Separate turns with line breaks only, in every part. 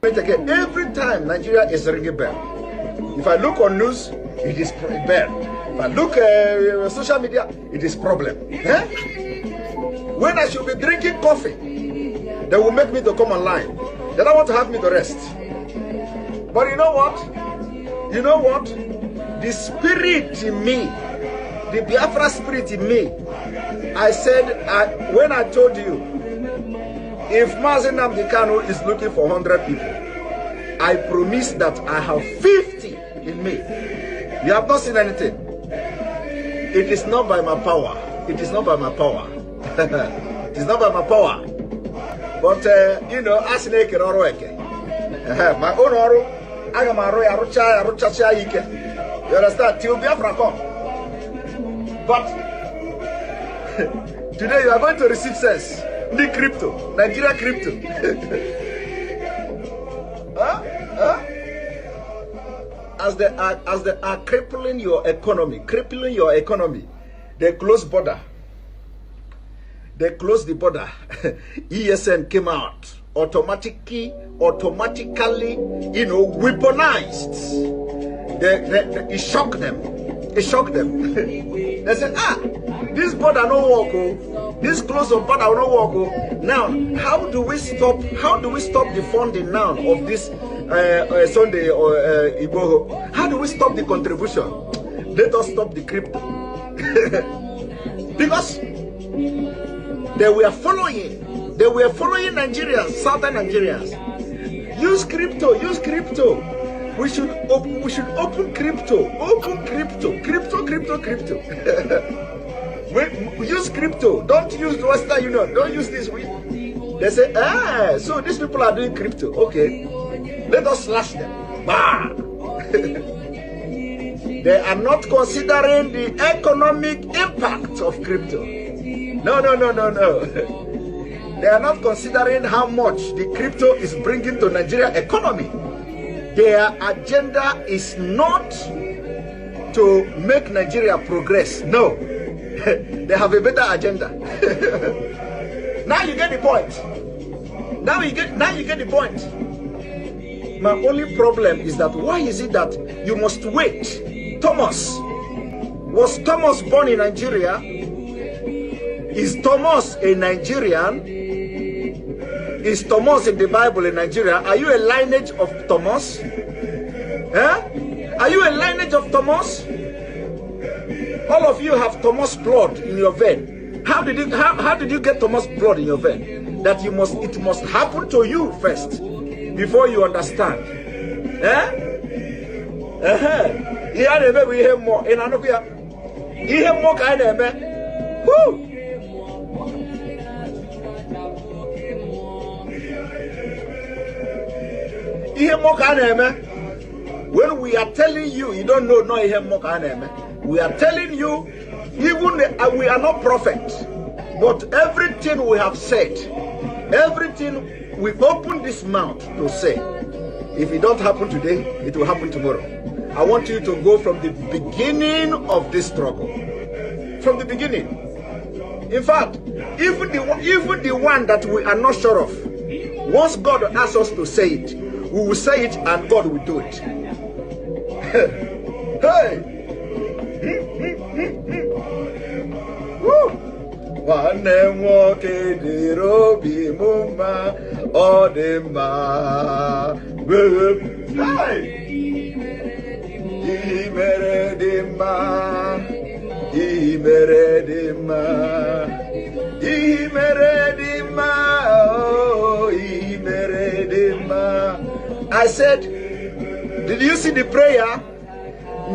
Again, every time Nigeria is ringing bell. If I look on news, it is bell. If I look social media, it is problem. Eh? When I should be drinking coffee, they will make me to come online. They don't want to have me to rest. But you know what? You know what? The spirit in me, the Bafra spirit in me, I said, when I told you, if Mazen Nnamdi Kanu is looking for 100 people, I promise that I have 50 in me. You have not seen anything. It is not by my power. It is not by my power. It is not by my power. But, you know, as an eke or my own oro, I am a rocha ike. You understand? Till Biafra come. But today you are going to receive sense. The crypto, Nigeria crypto. As they are crippling your economy, they close border. They close the border. ESN came out automatically, you know, weaponized. It shocked them. It shocked them. They said, this border no work. Oh. This close of border no work. Oh. Now, how do we stop the funding now of this Sunday or Igbo? How do we stop the contribution? Let us stop the crypto. Because they were following Nigerians, southern Nigerians. Use crypto. We should open crypto. We use crypto. Don't use the Western Union. Don't use this. They say, so these people are doing crypto. Okay, let us slash them. Bah! They are not considering the economic impact of crypto. No. They are not considering how much the crypto is bringing to Nigeria economy. Their agenda is not to make Nigeria progress. No. They have a better agenda. Now you get the point. Now you get the point. My only problem is that why is it that you must wait? Thomas. Was Thomas born in Nigeria? Is Thomas a Nigerian? Is Thomas in the Bible in Nigeria? Are you a lineage of Thomas? Are you a lineage of Thomas? All of you have Thomas blood in your vein. How did you get Thomas blood in your vein? That it must happen to you first before you understand. We hear more in another. You hear more kind of man. Woo! When we are telling you, you don't know, we are telling you, even we are not perfect, but everything we have said, everything we open this mouth to say, if it don't happen today, it will happen tomorrow. I want you to go from the beginning of this struggle, from the beginning. In fact, even the one that we are not sure of, once God asks us to say it, we will say it and God will do it. Hey! Woo! One walk the robi muma odema. Hey! I said, did you see the prayer?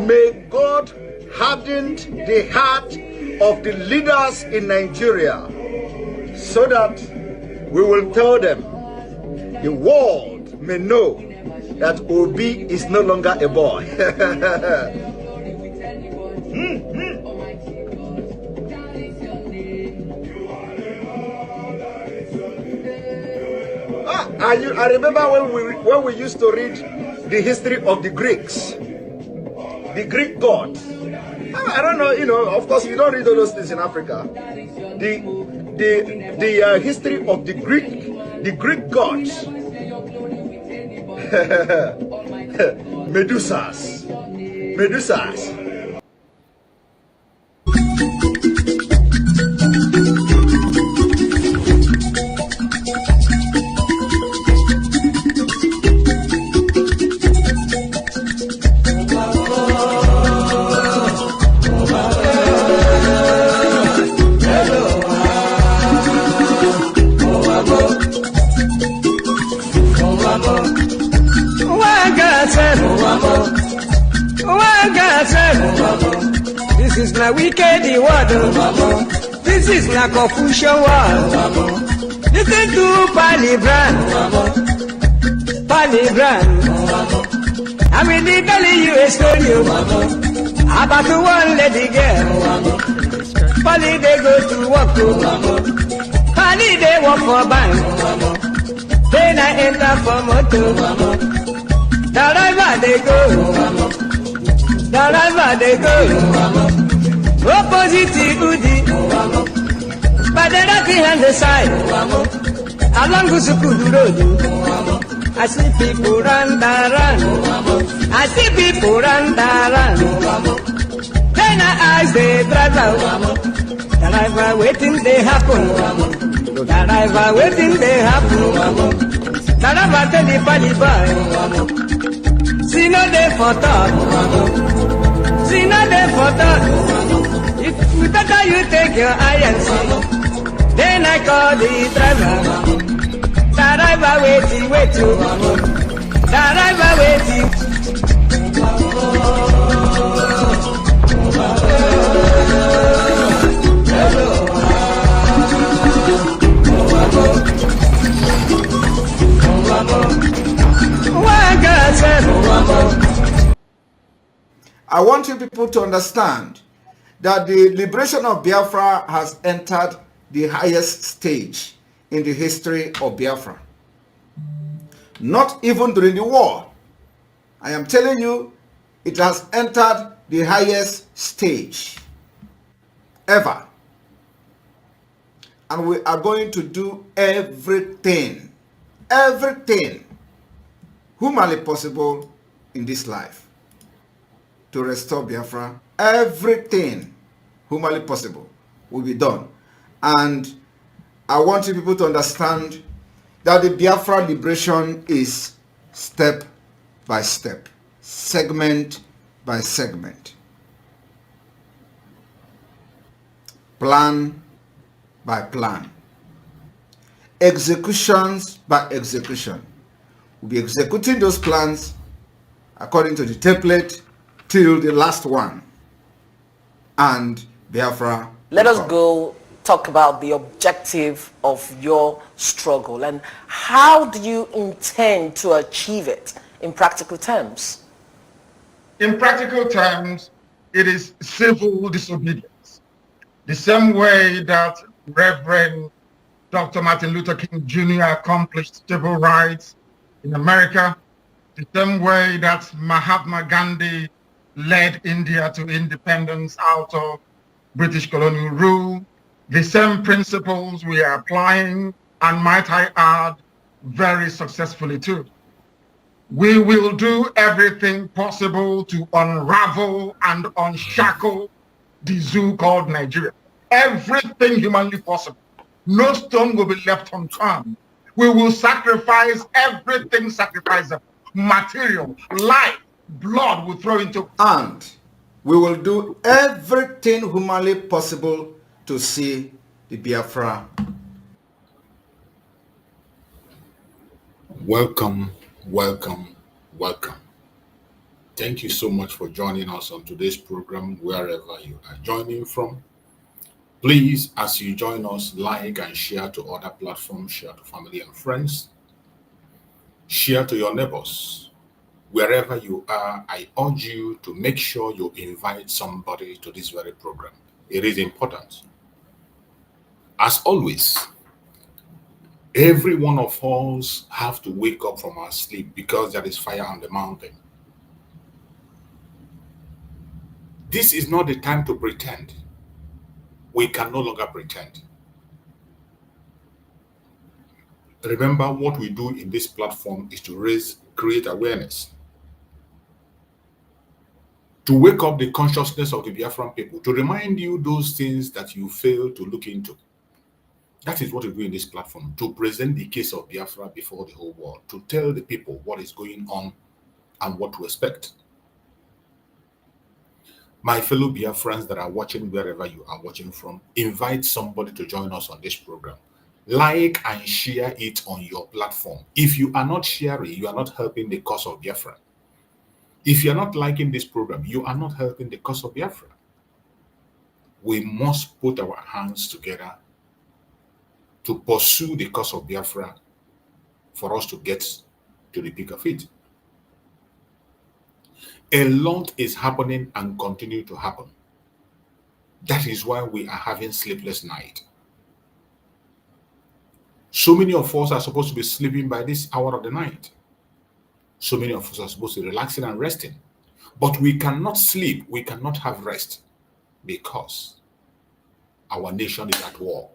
May God harden the heart of the leaders in Nigeria so that we will tell them, the world may know that Obi is no longer a boy. I remember when we used to read the history of the Greeks, the Greek gods. I don't know, you know, of course you don't read all those things in Africa. The history of the Greek gods. Medusas. Medusas.
This is my wicked word. This is my confusion word. Listen to Pali Brand. Pali Brand. I will be telling you a story about one lady girl. Pali they go to work. Pali they work for bank. Then I enter for motor. The river they go. The river they go. Opposite Udi. By the right hand side. Along Gusukuru Road. I see people run. I see people run. Then I ask the driver. The driver waiting they happen. The driver waiting they happen. The driver tell the Pali boy. See no day for talk. See no day for talk. If better you take your eye and see. Then I call the driver. The driver waiting. The driver waiting.
I want you people to understand that the liberation of Biafra has entered the highest stage in the history of Biafra. Not even during the war. I am telling you, it has entered the highest stage ever. And we are going to do everything humanly possible in this life to restore Biafra. Everything humanly possible will be done. And I want you people to understand that the Biafra liberation is step by step, segment by segment, plan by plan, executions by execution. We'll be executing those plans according to the template till the last one. And Biafra.
Let us go talk about the objective of your struggle and how do you intend to achieve it in practical terms?
In practical terms, it is civil disobedience. The same way that Reverend Dr. Martin Luther King Jr. accomplished civil rights in America, the same way that Mahatma Gandhi led India to independence out of British colonial rule. The same principles we are applying, and might I add, very successfully too. We will do everything possible to unravel and unshackle the zoo called Nigeria. Everything humanly possible. No stone will be left unturned. We will sacrifice everything sacrificable. Material, life, blood will throw into.
And we will do everything humanly possible to see the Biafra.
Welcome. Thank you so much for joining us on today's program, wherever you are joining from. Please, as you join us, like and share to other platforms, share to family and friends, share to your neighbors. Wherever you are, I urge you to make sure you invite somebody to this very program. It is important. As always, every one of us have to wake up from our sleep because there is fire on the mountain. This is not the time to pretend. We can no longer pretend. Remember, what we do in this platform is to raise create awareness, to wake up the consciousness of the Biafran people, to remind you those things that you fail to look into. That is what we do in this platform, to present the case of Biafra before the whole world, to tell the people what is going on and what to expect. My fellow Biafrans that are watching wherever you are watching from, invite somebody to join us on this program. Like and share it on your platform. If you are not sharing, you are not helping the cause of Biafra. If you are not liking this program, you are not helping the cause of Biafra. We must put our hands together to pursue the cause of Biafra for us to get to the peak of it. A lot is happening and continue to happen. That is why we are having sleepless night. So many of us are supposed to be sleeping by this hour of the night. So many of us are supposed to be relaxing and resting. But we cannot sleep, we cannot have rest because our nation is at war.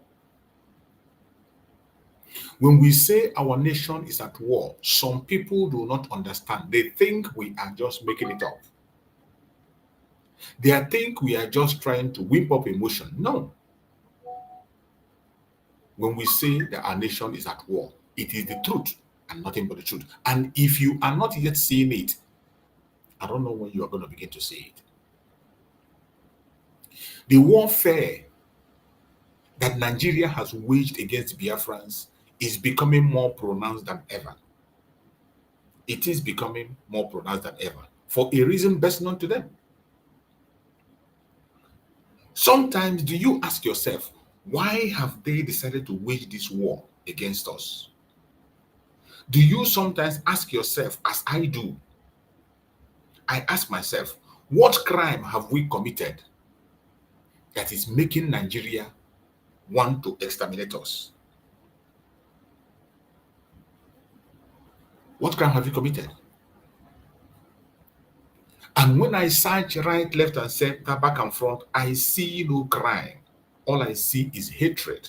When we say our nation is at war, some people do not understand. They think we are just making it up. They think we are just trying to whip up emotion. No. When we say that our nation is at war, it is the truth and nothing but the truth. And if you are not yet seeing it, I don't know when you are going to begin to see it. The warfare that Nigeria has waged against Biafrans is becoming more pronounced than ever. It is becoming more pronounced than ever for a reason best known to them. Sometimes do you ask yourself, why have they decided to wage this war against us? Do you sometimes ask yourself, as I do? I ask myself, what crime have we committed that is making Nigeria want to exterminate us? What crime have you committed? And when I search right, left, and center, back and front, I see no crime. All I see is hatred.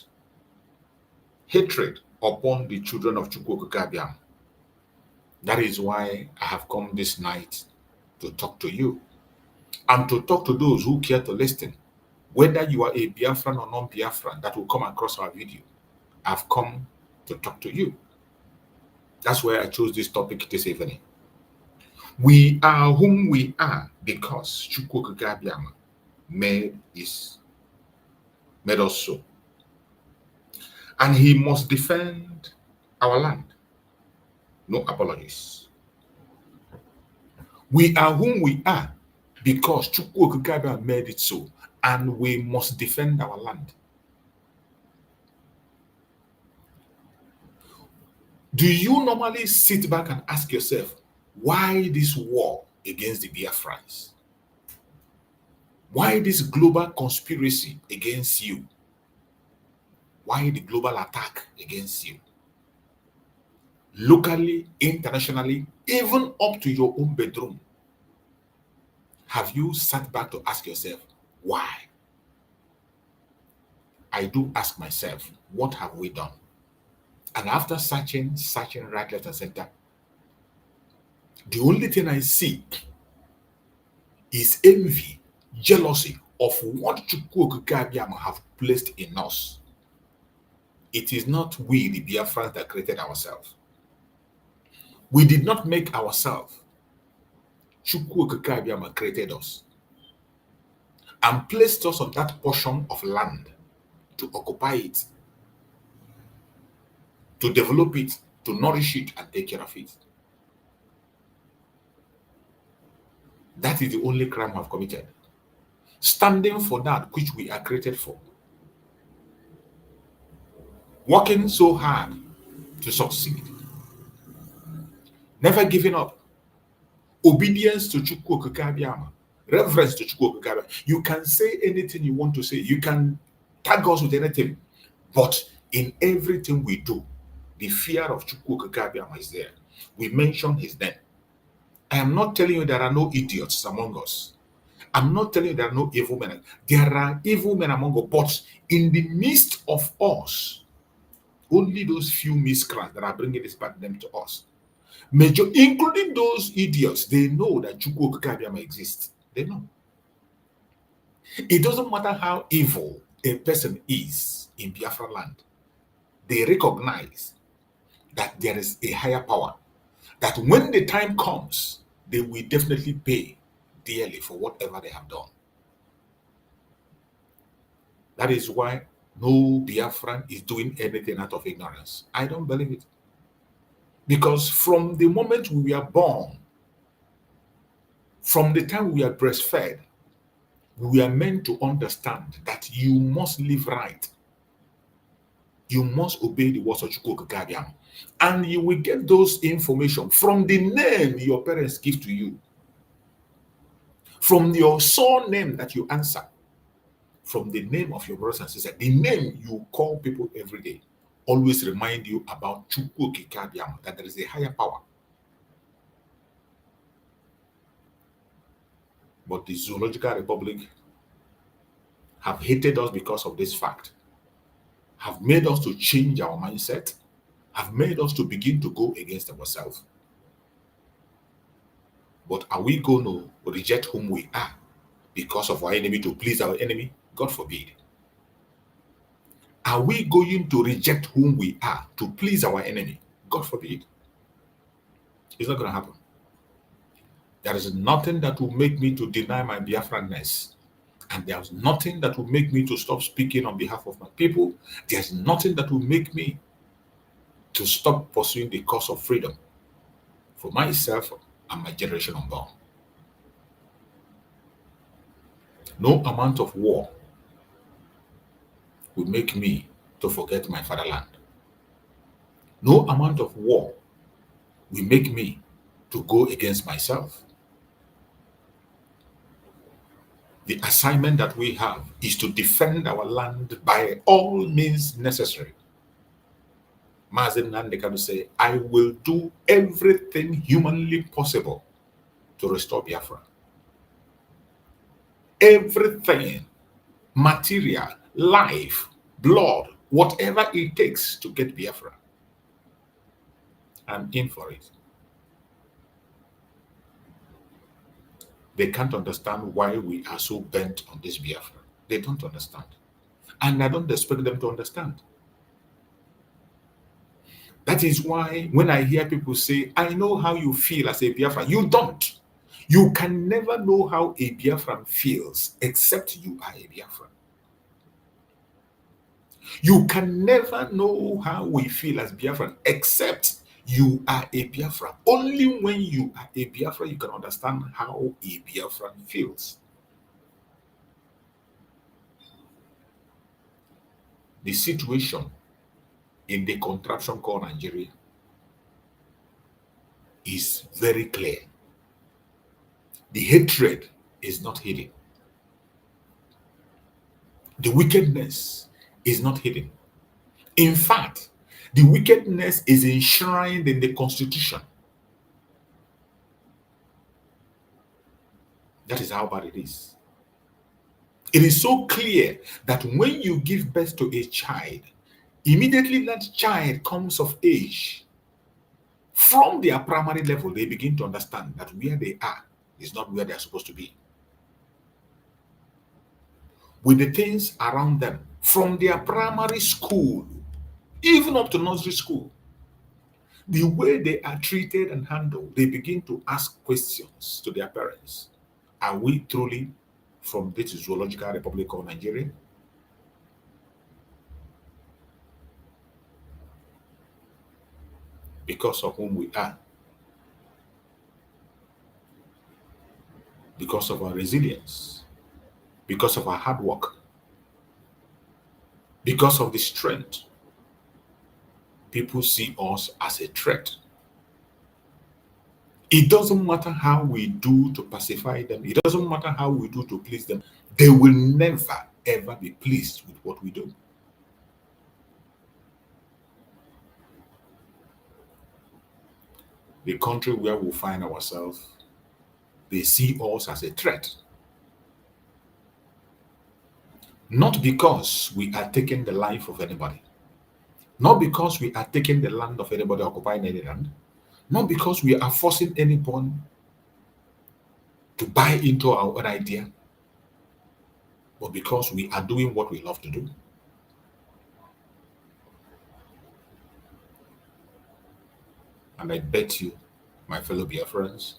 Hatred upon the children of Chukwuokike Abiama. That is why I have come this night to talk to you and to talk to those who care to listen. Whether you are a Biafran or non-Biafran that will come across our video, I've come to talk to you. That's why I chose this topic this evening. We are whom we are because Chukwuokike Abiama made us so. And he must defend our land. No apologies. We are whom we are because Chukwuokike Abiama made it so. And we must defend our land. Do you normally sit back and ask yourself, why this war against the Biafrans? Why this global conspiracy against you? Why the global attack against you? Locally, internationally, even up to your own bedroom. Have you sat back to ask yourself, why? I do ask myself, what have we done? And after searching right, left, and center, the only thing I see is envy, jealousy of what Chukwuokike Abiama have placed in us. It is not we, the Biafrans, that created ourselves. We did not make ourselves. Chukwuokike Abiama created us and placed us on that portion of land to occupy it, to develop it, to nourish it, and take care of it. That is the only crime we have committed. Standing for that which we are created for. Working so hard to succeed. Never giving up. Obedience to Chukwuokike Abiama. Reverence to Chukwuokike Abiama. You can say anything you want to say. You can tag us with anything. But in everything we do, the fear of Chukwuokike Abiama is there. We mention his name. I am not telling you there are no idiots among us. I'm not telling you there are no evil men. There are evil men among us. But in the midst of us, only those few miscreants that are bringing this bad name to us. Major, including those idiots, they know that Chukwuokike Abiama exists. They know. It doesn't matter how evil a person is in Biafra land. They recognize that there is a higher power. That when the time comes, they will definitely pay dearly for whatever they have done. That is why no Biafran is doing anything out of ignorance. I don't believe it. Because from the moment we were born, from the time we are breastfed, we are meant to understand that you must live right. You must obey the words of Chukwuokike Abiama. And you will get those information from the name your parents give to you, from your surname that you answer, from the name of your brothers and sisters, the name you call people every day. Always remind you about Chukwuokike Abiama, that there is a higher power. But the Zoological Republic have hated us because of this fact, have made us to change our mindset, have made us to begin to go against ourselves. But are we going to reject whom we are because of our enemy to please our enemy? God forbid. Are we going to reject whom we are to please our enemy? God forbid. It's not going to happen. There is nothing that will make me to deny my Biafranness. And there's nothing that will make me to stop speaking on behalf of my people. There's nothing that will make me to stop pursuing the cause of freedom for myself and my generation unborn. No amount of war will make me to forget my fatherland. No amount of war will make me to go against myself. The assignment that we have is to defend our land by all means necessary. Mazen Nandekanu say, I will do everything humanly possible to restore Biafra. Everything, material, life, blood, whatever it takes to get Biafra. I'm in for it. They can't understand why we are so bent on this Biafra. They don't understand. And I don't expect them to understand. That is why when I hear people say, I know how you feel as a Biafran, you don't. You can never know how a Biafran feels except you are a Biafran. You can never know how we feel as Biafran except you are a Biafran. Only when you are a Biafran you can understand how a Biafran feels. The situation in the contraption called Nigeria is very clear. The hatred is not hidden. The wickedness is not hidden. In fact, the wickedness is enshrined in the Constitution. That is how bad it is. It is so clear that when you give birth to a child, immediately that child comes of age. From their primary level, they begin to understand that where they are is not where they are supposed to be. With the things around them, from their primary school, even up to nursery school, the way they are treated and handled, they begin to ask questions to their parents. Are we truly from this Zoological Republic of Nigeria? Because of whom we are. Because of our resilience. Because of our hard work. Because of the strength. People see us as a threat. It doesn't matter how we do to pacify them. It doesn't matter how we do to please them. They will never, ever be pleased with what we do. The country where we find ourselves, they see us as a threat. Not because we are taking the life of anybody. Not because we are taking the land of anybody, occupying any land. Not because we are forcing anyone to buy into our own idea, but because we are doing what we love to do. And I bet you, my fellow Biafrans,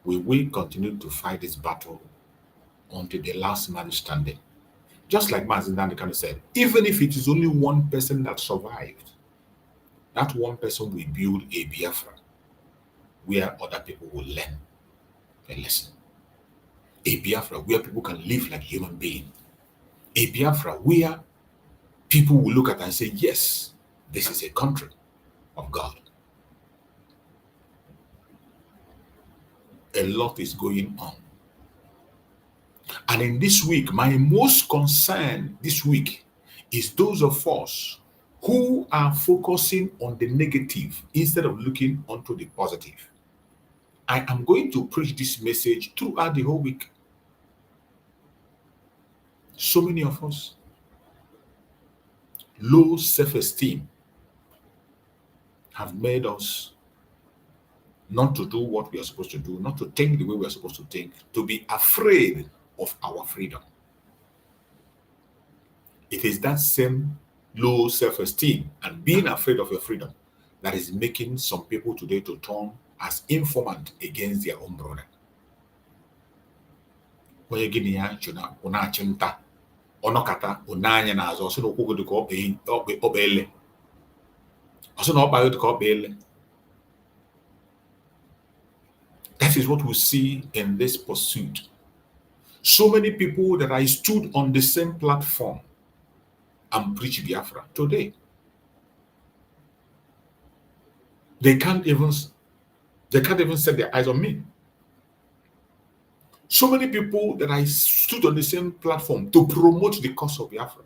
we will continue to fight this battle until the last man standing. Just like Mazen Dandekano said, even if it is only one person that survived, that one person will build a Biafra where other people will learn a lesson. A Biafra where people can live like human beings. A Biafra where people will look at and say, yes, this is a country of God. A lot is going on. And in this week, my most concern this week is those of us who are focusing on the negative instead of looking onto the positive. I am going to preach this message throughout the whole week. So many of us, low self-esteem have made us not to do what we are supposed to do, not to think the way we are supposed to think, to be afraid of our freedom. It is that same low self-esteem and being afraid of your freedom that is making some people today to turn as informant against their own brother. Onye gịnị ya chụna ụna-achị nta ọnọkata ụna-anya n'azụ ọsọ na okwu dị ka ọkpa ele ọsọ na ọkpa dị ka ọkpa ele. That is what we see in this pursuit. So many people that I stood on the same platform and preach Biafra today, they can't even set their eyes on me. So many people that I stood on the same platform to promote the cause of Biafra,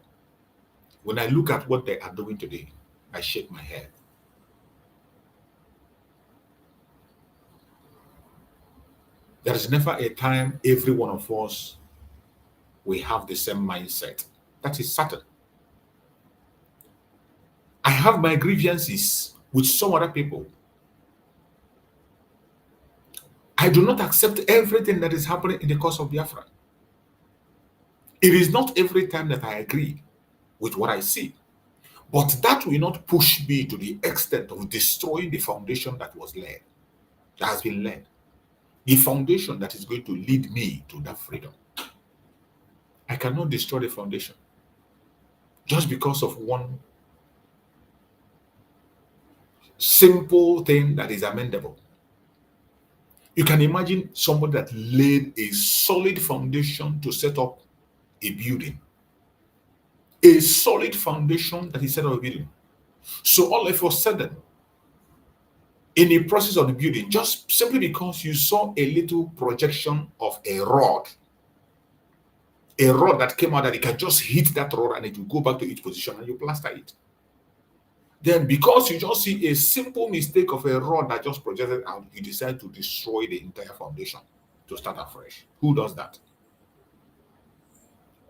when I look at what they are doing today, I shake my head. There is never a time every one of us will have the same mindset. That is certain. I have my grievances with some other people. I do not accept everything that is happening in the cause of Biafra. It is not every time that I agree with what I see, but that will not push me to the extent of destroying the foundation that was laid, that has been laid. The foundation that is going to lead me to that freedom. I cannot destroy the foundation just because of one simple thing that is amendable. You can imagine somebody that laid a solid foundation to set up a building. A solid foundation that he set up a building. So all of a sudden, in the process of the building, just simply because you saw a little projection of a rod that came out that it can just hit that rod and it will go back to its position and you plaster it. Then because you just see a simple mistake of a rod that just projected out, you decide to destroy the entire foundation to start afresh. Who does that?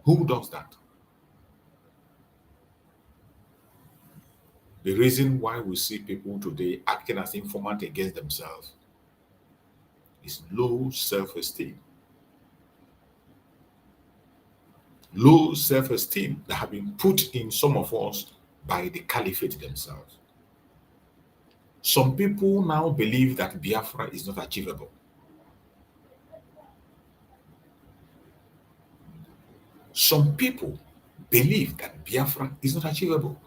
Who does that? The reason why we see people today acting as informant against themselves is low self-esteem. Low self-esteem that have been put in some of us by the caliphate themselves. Some people now believe that Biafra is not achievable. Some people believe that Biafra is not achievable.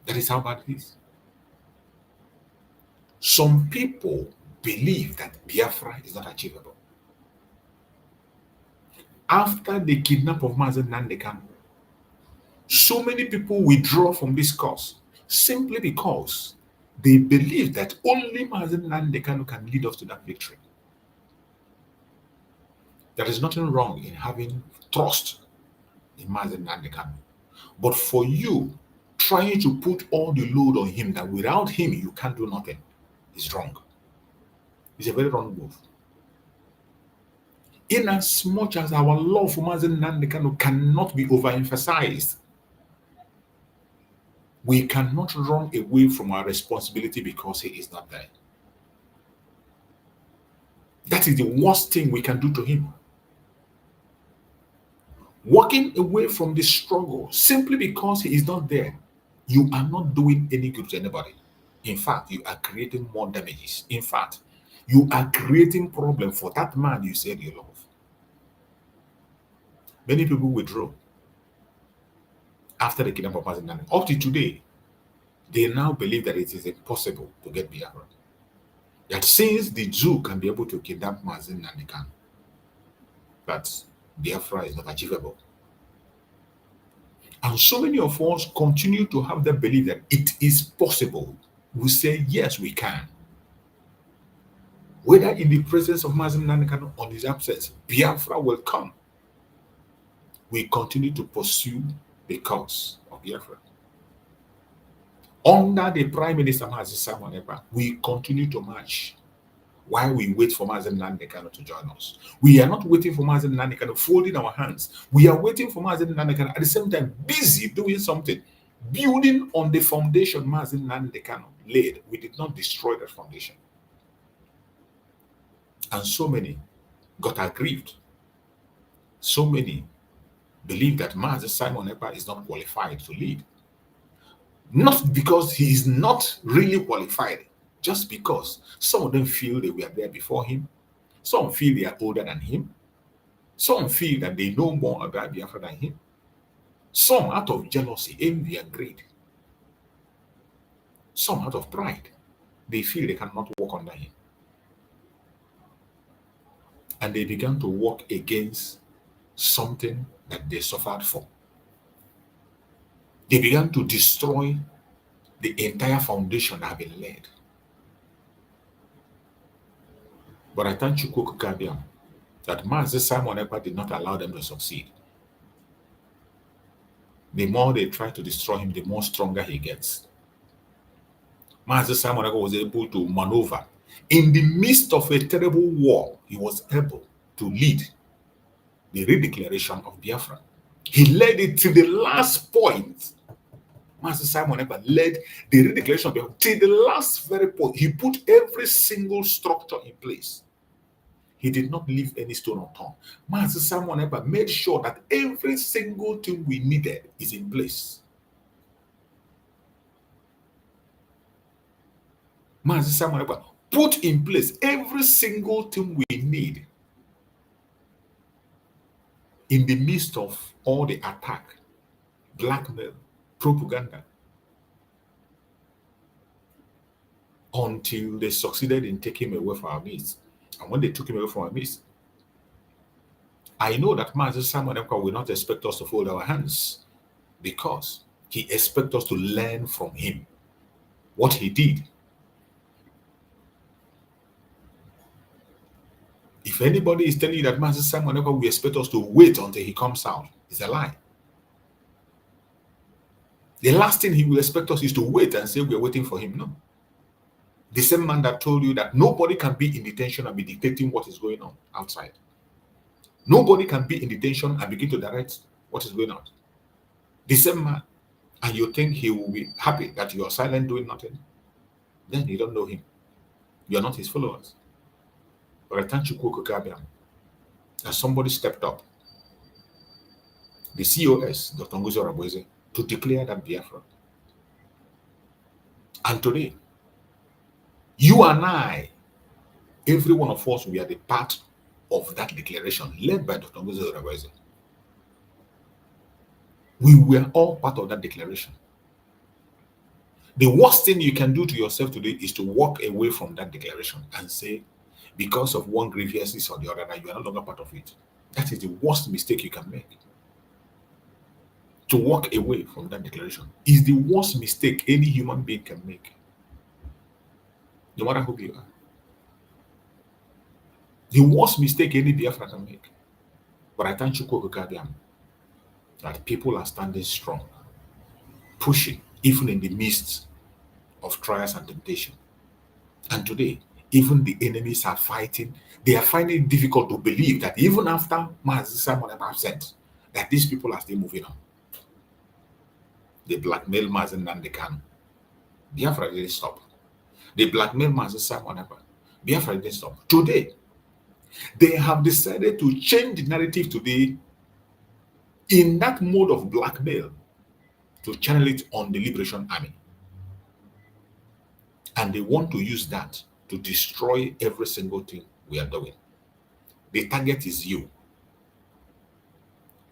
That is how bad it is. Some people believe that Biafra is not achievable. After the kidnap of Mazen Dandekano, so many people withdraw from this cause simply because they believe that only Mazen Dandekano can lead us to that victory. There is nothing wrong in having trust in Mazen Dandekano. But for you, trying to put all the load on him that without him you can't do nothing is wrong. It's a very wrong move. in as much as our love for Mazen Nnamdi Kanu cannot be overemphasized, we cannot run away from our responsibility because he is not there. That is the worst thing we can do to him. Walking away from the struggle simply because he is not there, you are not doing any good to anybody. In fact, you are creating more damages. In fact, you are creating problem for that man you said you love. Many people withdraw after the kidnapping of Mazen Nnamdi. Up to today, they now believe that it is impossible to get Biafra. That since the Jew can be able to kidnap Mazen Nnamdi Kanu, that Biafra is not achievable. And so many of us continue to have the belief that it is possible. We say, yes, we can. Whether in the presence of Mazen Nnamdi Kanu or his absence, Biafra will come. We continue to pursue the cause of Biafra. Under the Prime Minister Mazi Simon Ekpa, we continue to march while we wait for Mazen Nnamdi Kanu to join us. We are not waiting for Mazen Nnamdi Kanu folding our hands. We are waiting for Mazen Nnamdi Kanu at the same time busy doing something, building on the foundation Mazen Nnamdi Kanu laid. We did not destroy that foundation. And so many got aggrieved. So many believe that Mazi Simon Ekpa is not qualified to lead. Not because he is not really qualified, just because some of them feel they were there before him. Some feel they are older than him. Some feel that they know more about Biafra than him. Some out of jealousy, envy, and greed. Some out of pride. They feel they cannot walk under him. And they began to walk against something that they suffered for. They began to destroy the entire foundation that had been laid. But I thank Chukwuokike that Mazi Simon Ekpa did not allow them to succeed. The more they try to destroy him, the more stronger he gets. Mazi Simon Ekpa was able to maneuver. In the midst of a terrible war, he was able to lead the redeclaration of Biafra. He led it to the last point. Mazi Simon Ekpa led the redeclaration of Biafra to the last very point. He put every single structure in place. He did not leave any stone unturned. Mazi Simon Ekpa made sure that every single thing we needed is in place. Mazi Simon Ekpa put in place every single thing we need in the midst of all the attack, blackmail, propaganda, until they succeeded in taking him away from our midst. And when they took him away from our midst, I know that Mazi Simon Ekpa will not expect us to fold our hands, because he expects us to learn from him what he did. If anybody is telling you that Mazi Simon Ekpa will expect us to wait until he comes out, it's a lie. The last thing he will expect us is to wait and say we're waiting for him. No. The same man that told you that nobody can be in detention and be dictating what is going on outside. Nobody can be in detention and begin to direct what is going on. The same man, and you think he will be happy that you are silent doing nothing, then you don't know him. You are not his followers. But I thank Chukwuokike that somebody stepped up, the COS, Dr. Ngozi Orabueze, to declare that Biafra. And today, you and I, every one of us, we are the part of that declaration led by Dr. Ngozi Orabueze. We were all part of that declaration. The worst thing you can do to yourself today is to walk away from that declaration and say, because of one grievances or the other, that you are no longer part of it. That is the worst mistake you can make. To walk away from that declaration is the worst mistake any human being can make, no matter who you are. The worst mistake any Biafra can make. But I thank Chukwuokike that people are standing strong, pushing, even in the midst of trials and temptation. And today, Even the enemies are fighting. They are finding it difficult to believe that even after Mazi Simon have absent, that these people are still moving on. They blackmail Mazi Nandekan. Biafra didn't stop. They blackmail Mazi Simon. Biafra didn't stop. Today, they have decided to change the narrative today in that mode of blackmail to channel it on the Liberation Army. And they want to use that to destroy every single thing we are doing. The target is you.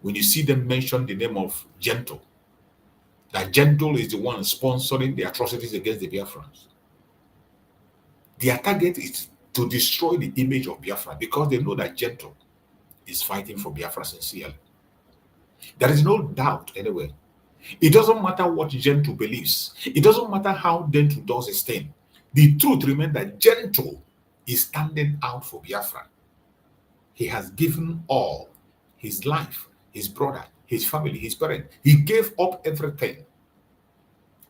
When you see them mention the name of Gentle, that Gentle is the one sponsoring the atrocities against the Biafrans. Their target is to destroy the image of Biafra because they know that Gentle is fighting for Biafra sincerely. There is no doubt anyway. It doesn't matter what Gentle believes. It doesn't matter how Gentle does his thing. The truth remains that Gentle is standing out for Biafra. He has given all, his life, his brother, his family, his parents. He gave up everything.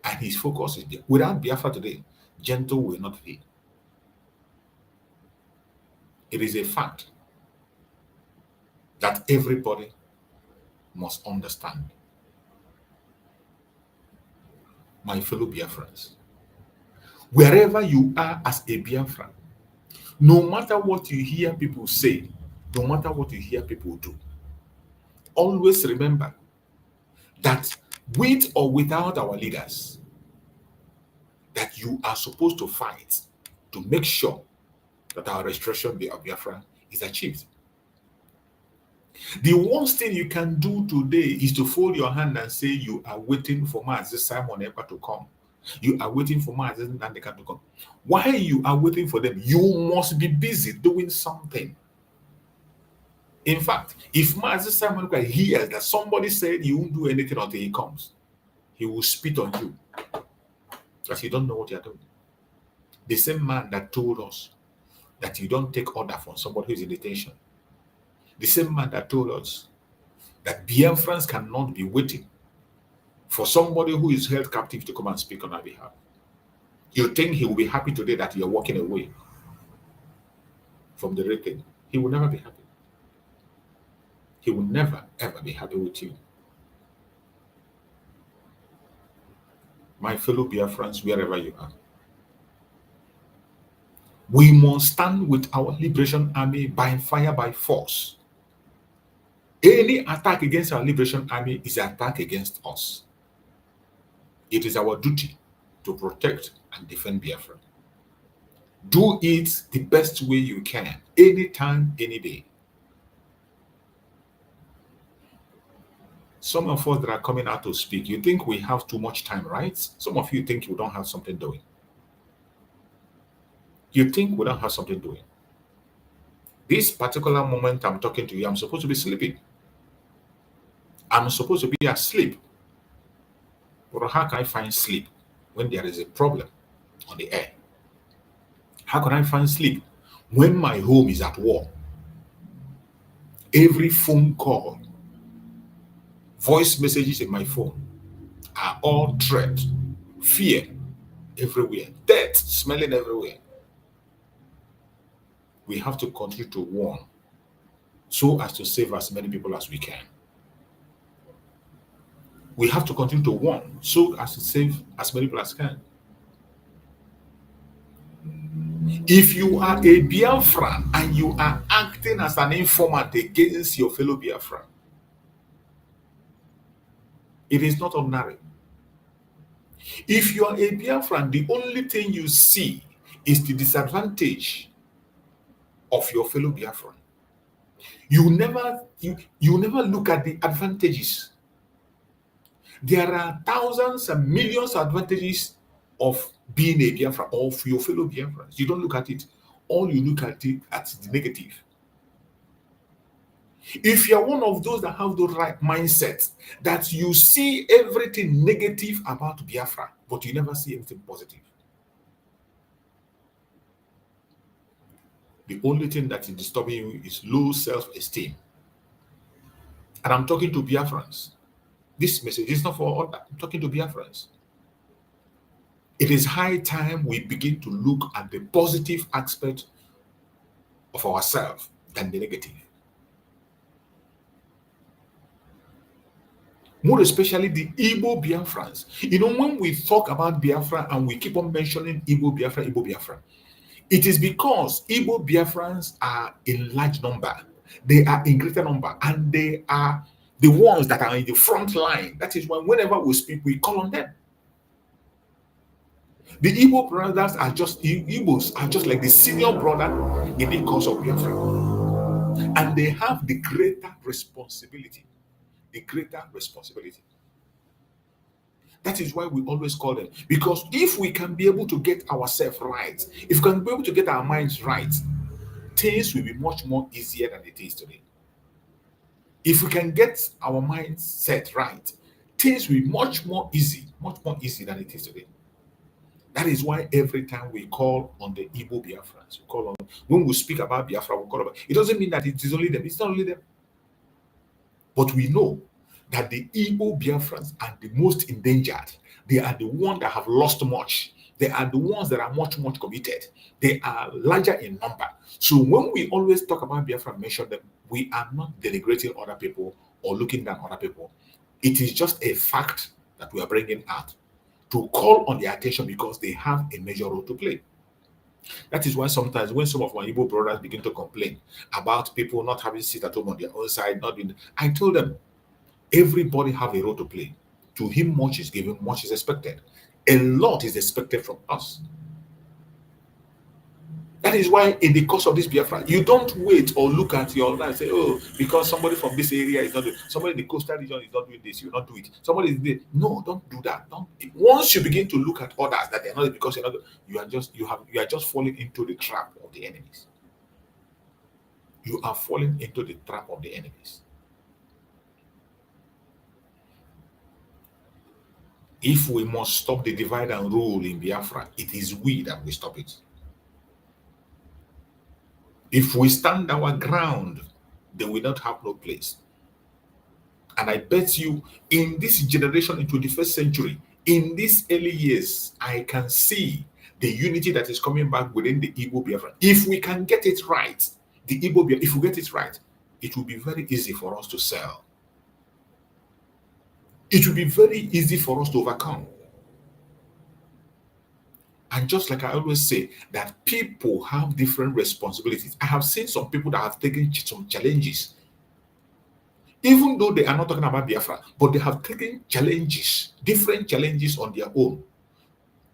And his focus is there. Without Biafra today, Gentle will not be. It is a fact that everybody must understand. My fellow Biafrans, wherever you are as a Biafran, no matter what you hear people say, no matter what you hear people do, always remember that with or without our leaders, that you are supposed to fight to make sure that our restoration of Biafra is achieved. The worst thing you can do today is to fold your hand and say you are waiting for Mazi Simon Ekpa to come. You are waiting for Mazi Nandekan to come. While you are waiting for them, you must be busy doing something. In fact, if Mazi Simon Ekpa hears that somebody said you won't do anything until he comes, he will spit on you because you don't know what you are doing. The same man that told us that you don't take order from somebody who is in detention. The same man that told us that Biafrans cannot be waiting for somebody who is held captive to come and speak on our behalf. You think he will be happy today that you are walking away from the real thing? He will never be happy. He will never, ever be happy with you. My fellow Biafrans, wherever you are, we must stand with our Liberation Army by fire, by force. Any attack against our Liberation Army is an attack against us. It is our duty to protect and defend Biafra. Do it the best way you can, anytime, any day. Some of us that are coming out to speak, you think we have too much time, right? Some of you think you don't have something doing. You think we don't have something doing. This particular moment I'm talking to you, I'm supposed to be sleeping. I'm supposed to be asleep. But how can I find sleep when there is a problem on the air? How can I find sleep when my home is at war? Every phone call, voice messages in my phone are all threat, fear everywhere, death smelling everywhere. We have to continue to warn so as to save as many people as we can. We have to continue to warn so as to save as many people as can. If you are a Biafran and you are acting as an informant against your fellow Biafran, it is not ordinary. If you are a Biafran, the only thing you see is the disadvantage of your fellow Biafran. You never look at the advantages. There are thousands and millions of advantages of being a Biafra, of your fellow Biafrans. You don't look at it. All you look at it at the negative. If you're one of those that have the right mindset, that you see everything negative about Biafra, but you never see anything positive. The only thing that is disturbing you is low self-esteem. And I'm talking to Biafrans. This message is not for all that. I'm talking to Biafrans. It is high time we begin to look at the positive aspect of ourselves than the negative. More especially the Ebo Biafrans. You know, when we talk about Biafra and we keep on mentioning Ebo Biafra, it is because Ebo Biafrans are in large number. They are in greater number, and they are the ones that are in the front line. That is why whenever we speak, we call on them. The Igbo brothers are just, Igbos are just like the senior brother in the cause of Biafra. And they have the greater responsibility. The greater responsibility. That is why we always call them. Because if we can be able to get ourselves right, if we can be able to get our minds right, things will be much more easier than it is today. If we can get our minds set right, things will be much more easy than it is today. That is why every time we call on the Igbo Biafrans, when we speak about Biafra, we call about, it doesn't mean that it is only them. It's not only them. But we know that the Igbo Biafrans are the most endangered. They are the ones that have lost much. They are the ones that are much committed. They are larger in number. So when we always talk about Biafra and mention them, we are not denigrating other people or looking down other people. It is just a fact that we are bringing out to call on their attention because they have a major role to play. That is why sometimes when some of my Igbo brothers begin to complain about people not having sit at home on their own side, I told them, everybody have a role to play. To him, much is given, much is expected. A lot is expected from us. That is why in the course of this Biafra, you don't wait or look at your life and say, oh, because somebody from this area is not doing, somebody in the coastal region is not doing this, you not do it. Somebody is there. No, don't do that. Once you begin to look at others that they're not because you're not, you are just falling into the trap of the enemies. You are falling into the trap of the enemies. If we must stop the divide and rule in Biafra, it is we that will stop it. If we stand our ground, they will not have no place. And I bet you, in this generation, in 21st century, in these early years, I can see the unity that is coming back within the Igbo Biafra. If we can get it right, the Igbo Biafra, if we get it right, it will be very easy for us to sell. It will be very easy for us to overcome. And just like I always say, that people have different responsibilities. I have seen some people that have taken some challenges, even though they are not talking about Biafra, but they have taken challenges, different challenges on their own,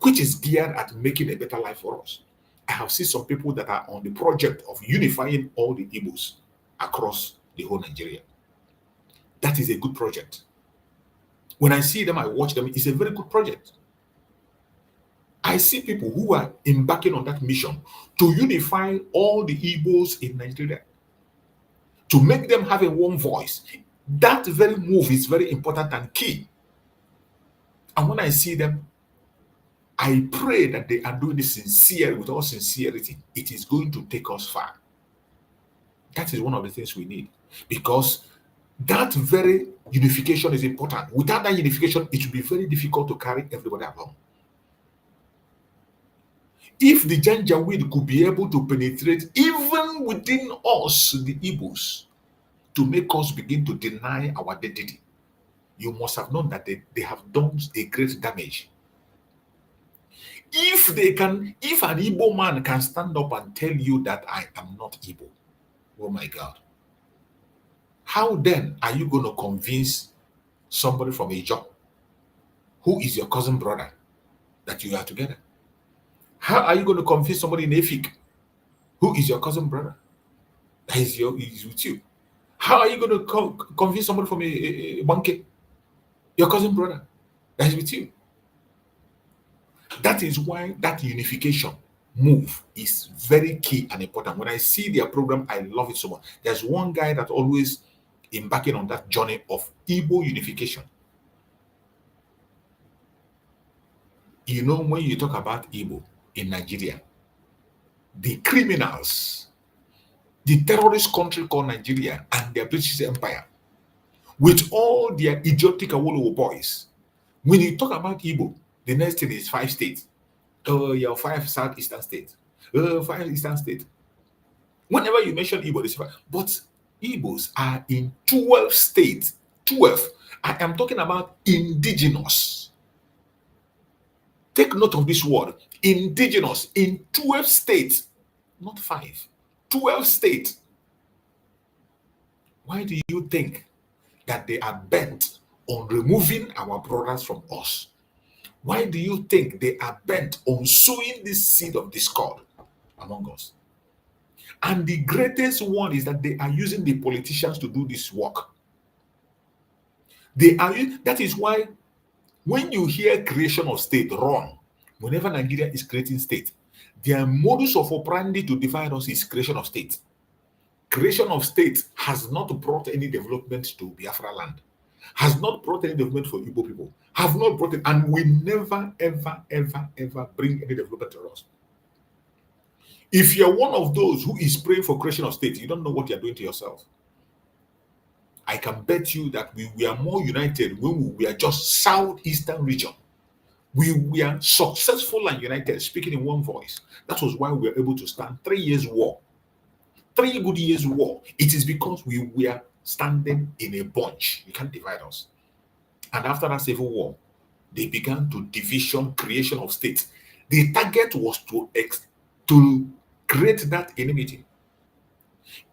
which is geared at making a better life for us. I have seen some people that are on the project of unifying all the Igbos across the whole Nigeria. That is a good project. When I see them, I watch them, it's a very good project. I see people who are embarking on that mission to unify all the Igbos in Nigeria, to make them have a one voice. That very move is very important and key. And when I see them, I pray that they are doing this with all sincerity. It is going to take us far. That is one of the things we need, because that very unification is important. Without that unification, it will be very difficult to carry everybody along. If the Janjaweed could be able to penetrate even within us, the Igbos, to make us begin to deny our identity, you must have known that they have done a great damage. If an Igbo man can stand up and tell you that I am not Igbo, oh my God, how then are you going to convince somebody from Ijo, who is your cousin brother, that you are together? How are you going to convince somebody in Efik, who is your cousin brother, that is with you? How are you going to convince somebody from a Banke, your cousin brother, that is with you? That is why that unification move is very key and important. When I see their program, I love it so much. There's one guy that always embarking on that journey of Igbo unification. You know, when you talk about Igbo in Nigeria, the criminals, the terrorist country called Nigeria and their British Empire, with all their idiotic Awolowo boys, when you talk about Igbo, the next thing is 5 states. Oh, your 5 southeastern states. 5 eastern states. Whenever you mention Igbo, they say, but Igbos are in 12 states. 12. I am talking about indigenous. Take note of this word. Indigenous in 12 states. Not 5. 12 states. Why do you think that they are bent on removing our brothers from us? Why do you think they are bent on sowing this seed of discord among us? And the greatest one is that they are using the politicians to do this work. That is why when you hear creation of state, run. Whenever Nigeria is creating state, their modus of operandi to divide us is creation of state. Creation of state has not brought any development to Biafra land, has not brought any development for Igbo people, have not brought it, and will never, ever bring any development to us. If you're one of those who is praying for creation of state, you don't know what you're doing to yourself. I can bet you that we are more united when we are just southeastern region. We are successful and united, speaking in one voice. That was why we were able to stand 3 years war. 3 good years war. It is because we were standing in a bunch. You can't divide us. And after that civil war, they began to division creation of states. The target was to create that enmity.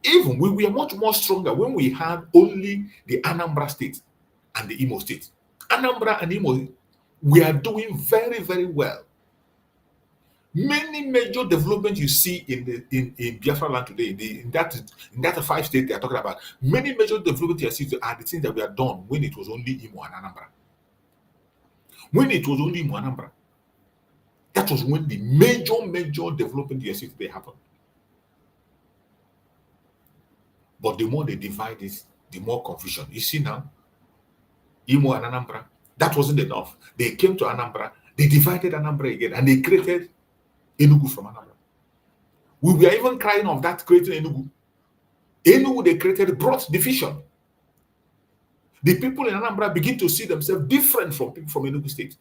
Even we were much more stronger when we had only the Anambra state and the Imo state. Anambra and Imo, we are doing very, very well. Many major developments you see in Biafra land today, in that 5 states they are talking about, many major developments you see are the things that we are done when it was only Imo and Anambra. When it was only Imo and Anambra, that was when the major development you see today happened. But the more they divide it, the more confusion. You see now, Imo and Anambra, that wasn't enough. They came to Anambra, they divided Anambra again, and they created Enugu from Anambra. We were even crying of that creating Enugu. Enugu they created brought division. The people in Anambra begin to see themselves different from people from Enugu state.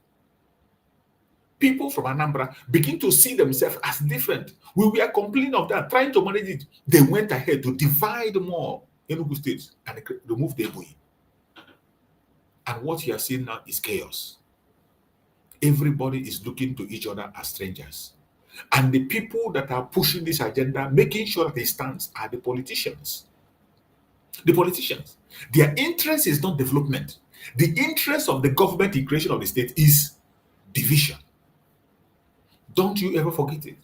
People from Anambra begin to see themselves as different. We were complaining of that, trying to manage it. They went ahead to divide more Enugu states and remove the Ebonyi. And what you are seeing now is chaos. Everybody is looking to each other as strangers. And the people that are pushing this agenda, making sure that they stand, are the politicians. The politicians. Their interest is not development. The interest of the government in creation of the state is division. Don't you ever forget it.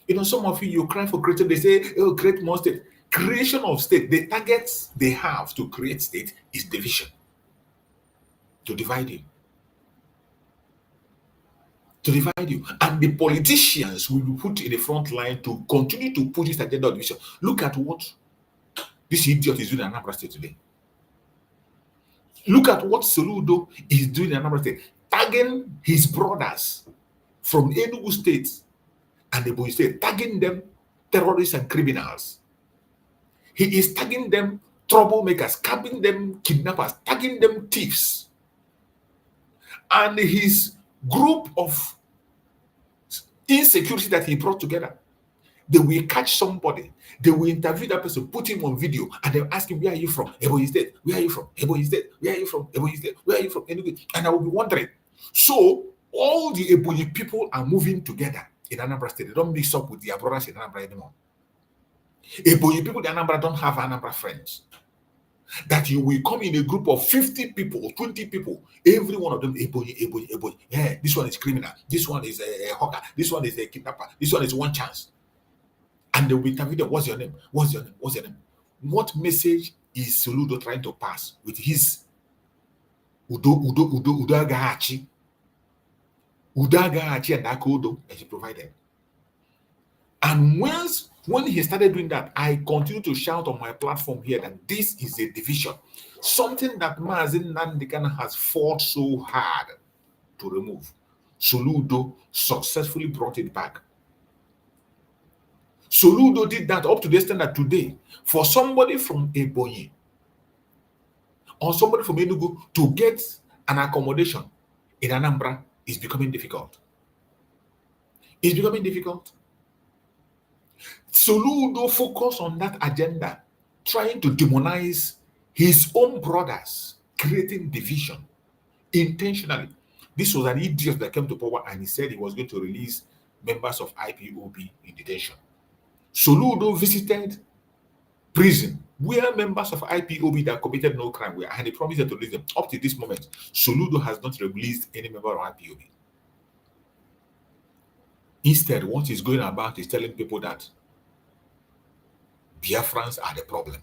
You know, some of you cry for creation, they say, oh, create more state. Creation of state, the targets they have to create state is division. To divide you. To divide you. And the politicians will be put in the front line to continue to push this agenda of division. Look at what this idiot is doing in Anambra State today. Look at what Soludo is doing in Anambra State. Tagging his brothers from Enugu State and Ebonyi State, tagging them terrorists and criminals. He is tagging them troublemakers, tagging them kidnappers, tagging them thieves. And his group of insecurity that he brought together, they will catch somebody, they will interview that person, put him on video, and they'll ask him, where are you from? Ebonyi State. Where are you from? Ebonyi State. Where are you from? Ebonyi State. Where are you from? Enugu. And I will be wondering. So all the Ebonyi people are moving together in Anambra State. They don't mix up with their brothers in Anambra anymore. Ebonyi people in Anambra don't have Anambra friends. That you will come in a group of 50 people, 20 people, every one of them, Ebonyi. Yeah, this one is criminal. This one is a hawker. This one is a kidnapper. This one is one chance. And they will interview them. What's your name? What's your name? What's your name? What message is Soludo trying to pass with his Udagahachi and Akodo that he provided? And when he started doing that, I continue to shout on my platform here that this is a division. Something that Mazin Nandikan has fought so hard to remove. Soludo successfully brought it back. Soludo did that up to the extent that today, for somebody from Ebonyi or somebody from Enugu to get an accommodation in Anambra is becoming difficult. It's becoming difficult. Soludo focused on that agenda, trying to demonize his own brothers, creating division intentionally. This was an idiot that came to power and he said he was going to release members of IPOB in detention. Soludo visited prison where members of IPOB that committed no crime were, and he promised to release them. Up to this moment, Soludo has not released any member of IPOB. Instead, what he's going about is telling people that Biafrans are the problem.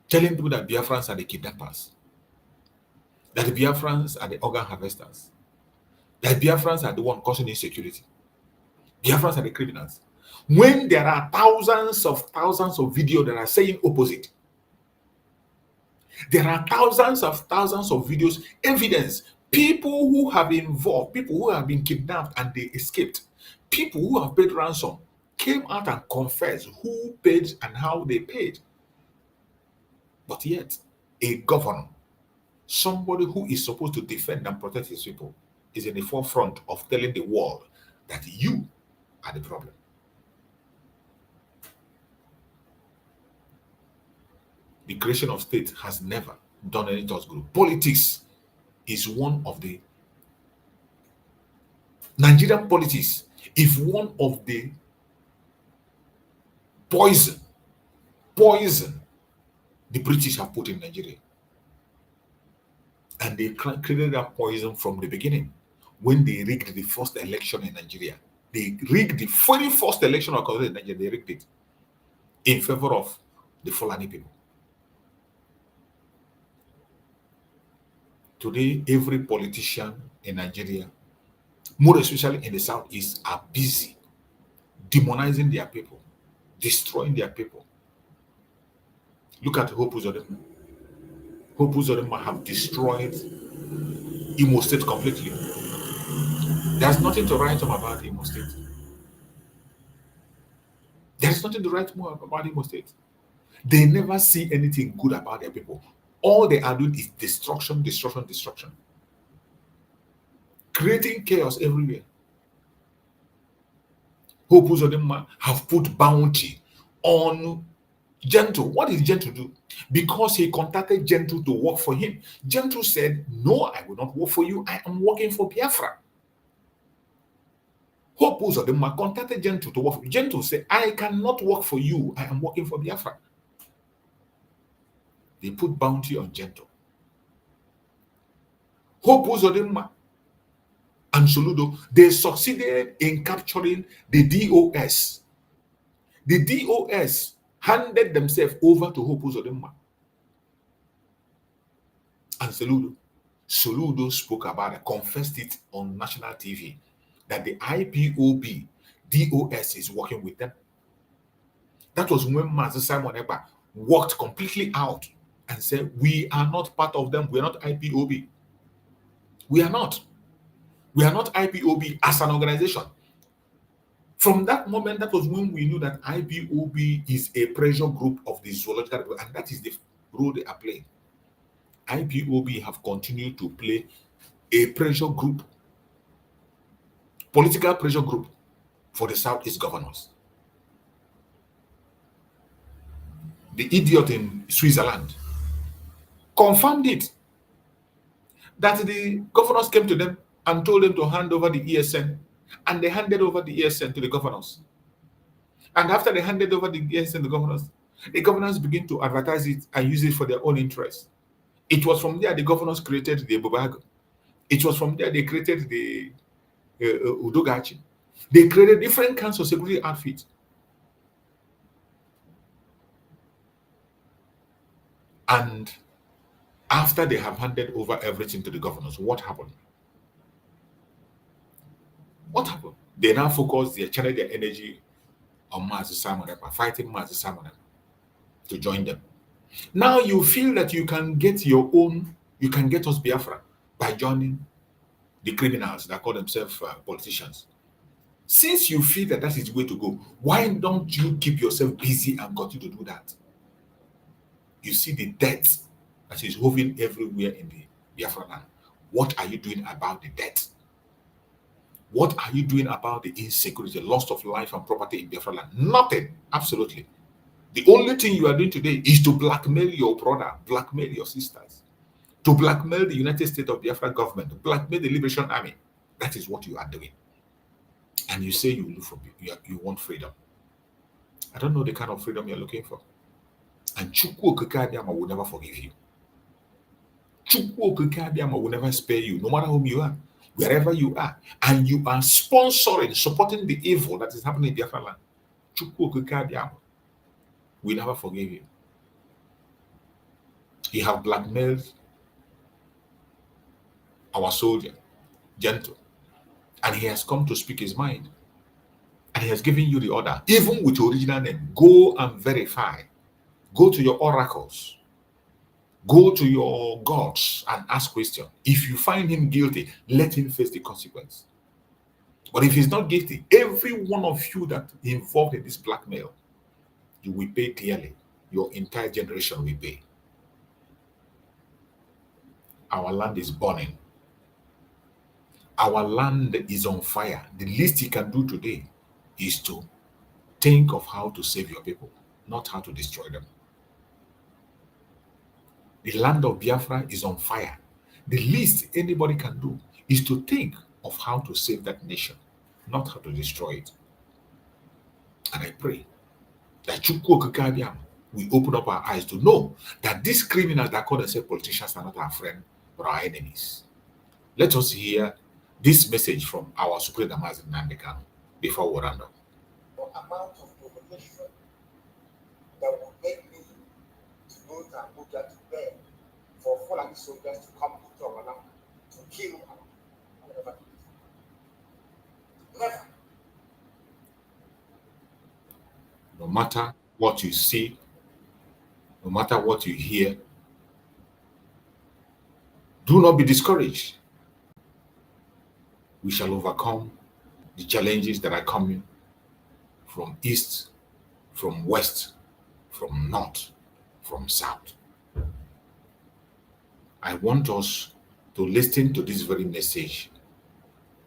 Telling people that Biafrans are the kidnappers. That the Biafrans are the organ harvesters. That Biafrans are the one causing insecurity. Biafrans are the criminals. When there are thousands of videos that are saying opposite. There are thousands of videos, evidence, people who have been involved, people who have been kidnapped and they escaped, people who have paid ransom, came out and confessed who paid and how they paid. But yet, a governor, somebody who is supposed to defend and protect his people, is in the forefront of telling the world that you are the problem. The creation of state has never done any just good. Politics is one of the Nigerian politics is one of the poison the British have put in Nigeria. And they created that poison from the beginning when they rigged the first election in Nigeria. They rigged the very first election of Nigeria, they rigged it in favor of the Fulani people. Today, every politician in Nigeria, more especially in the Southeast, are busy demonizing their people, destroying their people. Look at Hope Uzodinma. Hope Uzodinma have destroyed Imo State completely. There's nothing to write about Imo State. There's nothing to write more about Imo State. They never see anything good about their people. All they are doing is destruction, destruction, destruction. Creating chaos everywhere. Hope Uzodinma have put bounty on Gentle. What did Gentle do? Because he contacted Gentle to work for him. Gentle said, no, I will not work for you. I am working for Biafra. Hope Uzodinma contacted Gentle to work for him. Gentle said, I cannot work for you. I am working for Biafra. They put bounty on Gentle. Hope Uzodinma and Soludo, they succeeded in capturing the DOS. The DOS handed themselves over to Hope Uzodinma and Soludo. Soludo spoke about it, confessed it on national TV, that the IPOB DOS is working with them. That was when Master Simon Ekpa walked completely out and said, we are not part of them. We are not IPOB. We are not. We are not IPOB as an organization. From that moment, that was when we knew that IPOB is a pressure group of the zoological people, and that is the role they are playing. IPOB have continued to play a pressure group, political pressure group for the Southeast governors. The idiot in Switzerland confirmed it, that the governors came to them and told them to hand over the ESN, and they handed over the ESN to the governors. And after they handed over the ESN to the governors began to advertise it and use it for their own interests. It was from there the governors created the Bubago. It was from there they created the Udogachi. They created different kinds of security outfits. And after they have handed over everything to the governors, what happened? What happened? They now focus, they channel their energy on Mazi Simon Ekpa, fighting Mazi Simon Ekpa to join them. Now you feel that you can get your own, you can get us Biafra by joining the criminals that call themselves politicians. Since you feel that that is the way to go, why don't you keep yourself busy and continue to do that? You see the debt that is hovering everywhere in the Biafra land. What are you doing about the debt? What are you doing about the insecurity, loss of life and property in Biafra land? Nothing. Absolutely. The only thing you are doing today is to blackmail your brother, blackmail your sisters, to blackmail the United States of Biafra government, to blackmail the Liberation Army. That is what you are doing. And you say you look for, you want freedom. I don't know the kind of freedom you're looking for. And Chukwuokike will never forgive you. Chukwuokike will never spare you, no matter whom you are, wherever you are. And you are sponsoring, supporting the evil that is happening in Biafra land. Chukwuokike will never forgive you. He have blackmailed our soldier, gentle, and he has come to speak his mind. And he has given you the order, even with your original name. Go and verify. Go to your oracles. Go to your gods and ask questions. If you find him guilty, let him face the consequence. But if he's not guilty, every one of you that involved in this blackmail, you will pay dearly. Your entire generation will pay. Our land is burning. Our land is on fire. The least you can do today is to think of how to save your people, not how to destroy them. The land of Biafra is on fire. The least anybody can do is to think of how to save that nation, not how to destroy it. And I pray that Chukwuokike we open up our eyes to know that these criminals that call themselves politicians are not our friends, but our enemies. Let us hear this message from our Supreme Amazing Nandekano before we round up.
Amount of provocation that will make me to go to Abuja to beg for Fulani soldiers to come to our land to kill our whatever. Never.
No matter what you see, no matter what you hear, do not be discouraged. We shall overcome the challenges that are coming from east, from west, from north, from south. I want us to listen to this very message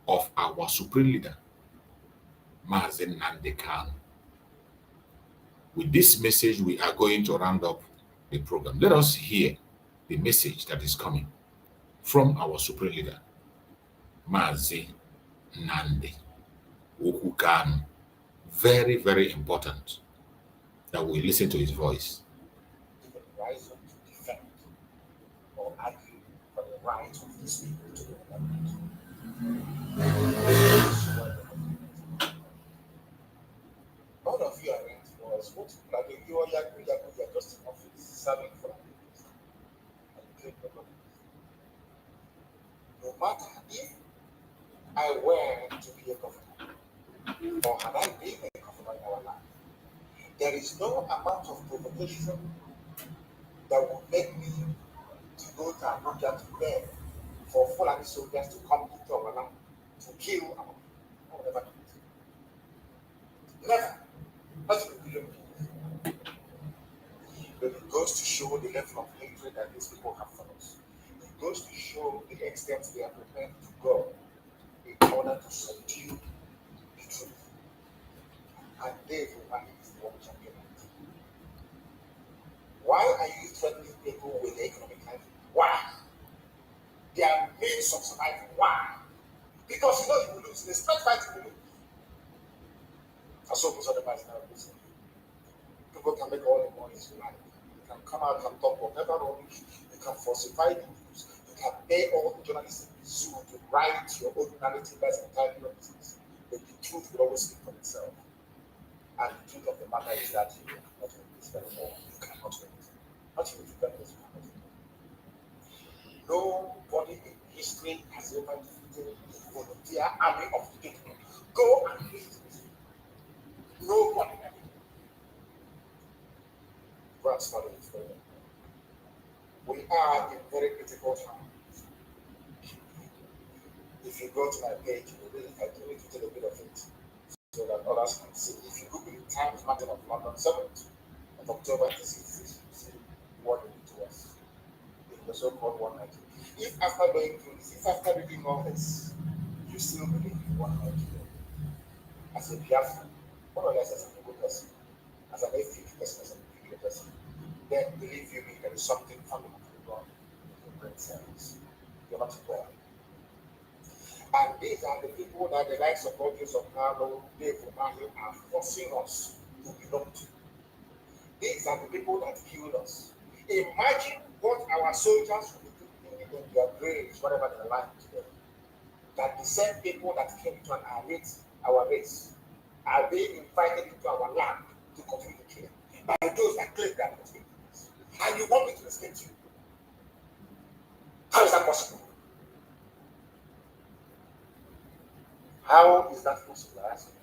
of our supreme leader, Mazen Nandekano. With this message, we are going to round up the program. Let us hear the message that is coming from our supreme leader, Mazen Nandekano. Very, very important that we listen to his voice.
Rise up to defend or argue for the right of this people to the government. All of you are in was what people are doing. You are just in office serving for no matter if I were to be a governor, or had I been a governor in our land, there is no amount of provocation that would make me to go to Abuja to beg for Fulani soldiers to come to our land to kill our people. Never. Never. Not even billion people. But it goes to show the level of hatred that these people have for us. It goes to show the extent they are prepared to go in order to subdue the truth. And they will manage the one champion. Why are you threatening people with economic life? Why? Their means of survival. Why? Because you know you will lose. They start fighting, you will lose. I saw most otherwise now. People can make all the money you like. You can come out and talk whatever rubbish. You can falsify the news. You can pay all the journalists in the zoo to write your own narrative as entirely your business. But the truth will always speak for itself. And the truth of the matter is that you cannot win this anymore. You cannot win it. Not even if you can win it. Nobody in history has ever defeated the volunteer army of the people. Go and read it. Nobody ever. Go and study it further. We are in very critical times. If you go to my page, you will I do it a little bit of it so that others can see. If you Google the Times Martin of London, 7th of October, this is see what they did to us in the so-called 190. If after going through this, if after reading all this, you
you still believe in one idea, as a Biafran, more or less as a good person, as an atheist person, as a particular person, then believe you me, there is something fundamentally wrong with your brain cells. You're not well. And these are the people that the likes of Rodgers of Carlo, Dave O'Malley are forcing us to belong to. These are the people that killed us. Imagine what our soldiers will be doing in their graves, whatever they're lying today. That the same people that came to annihilate our race are being invited into our land to continue to kill by those that claim that respect us. And you want me to respect you? How is that possible? How is that possible? I ask you.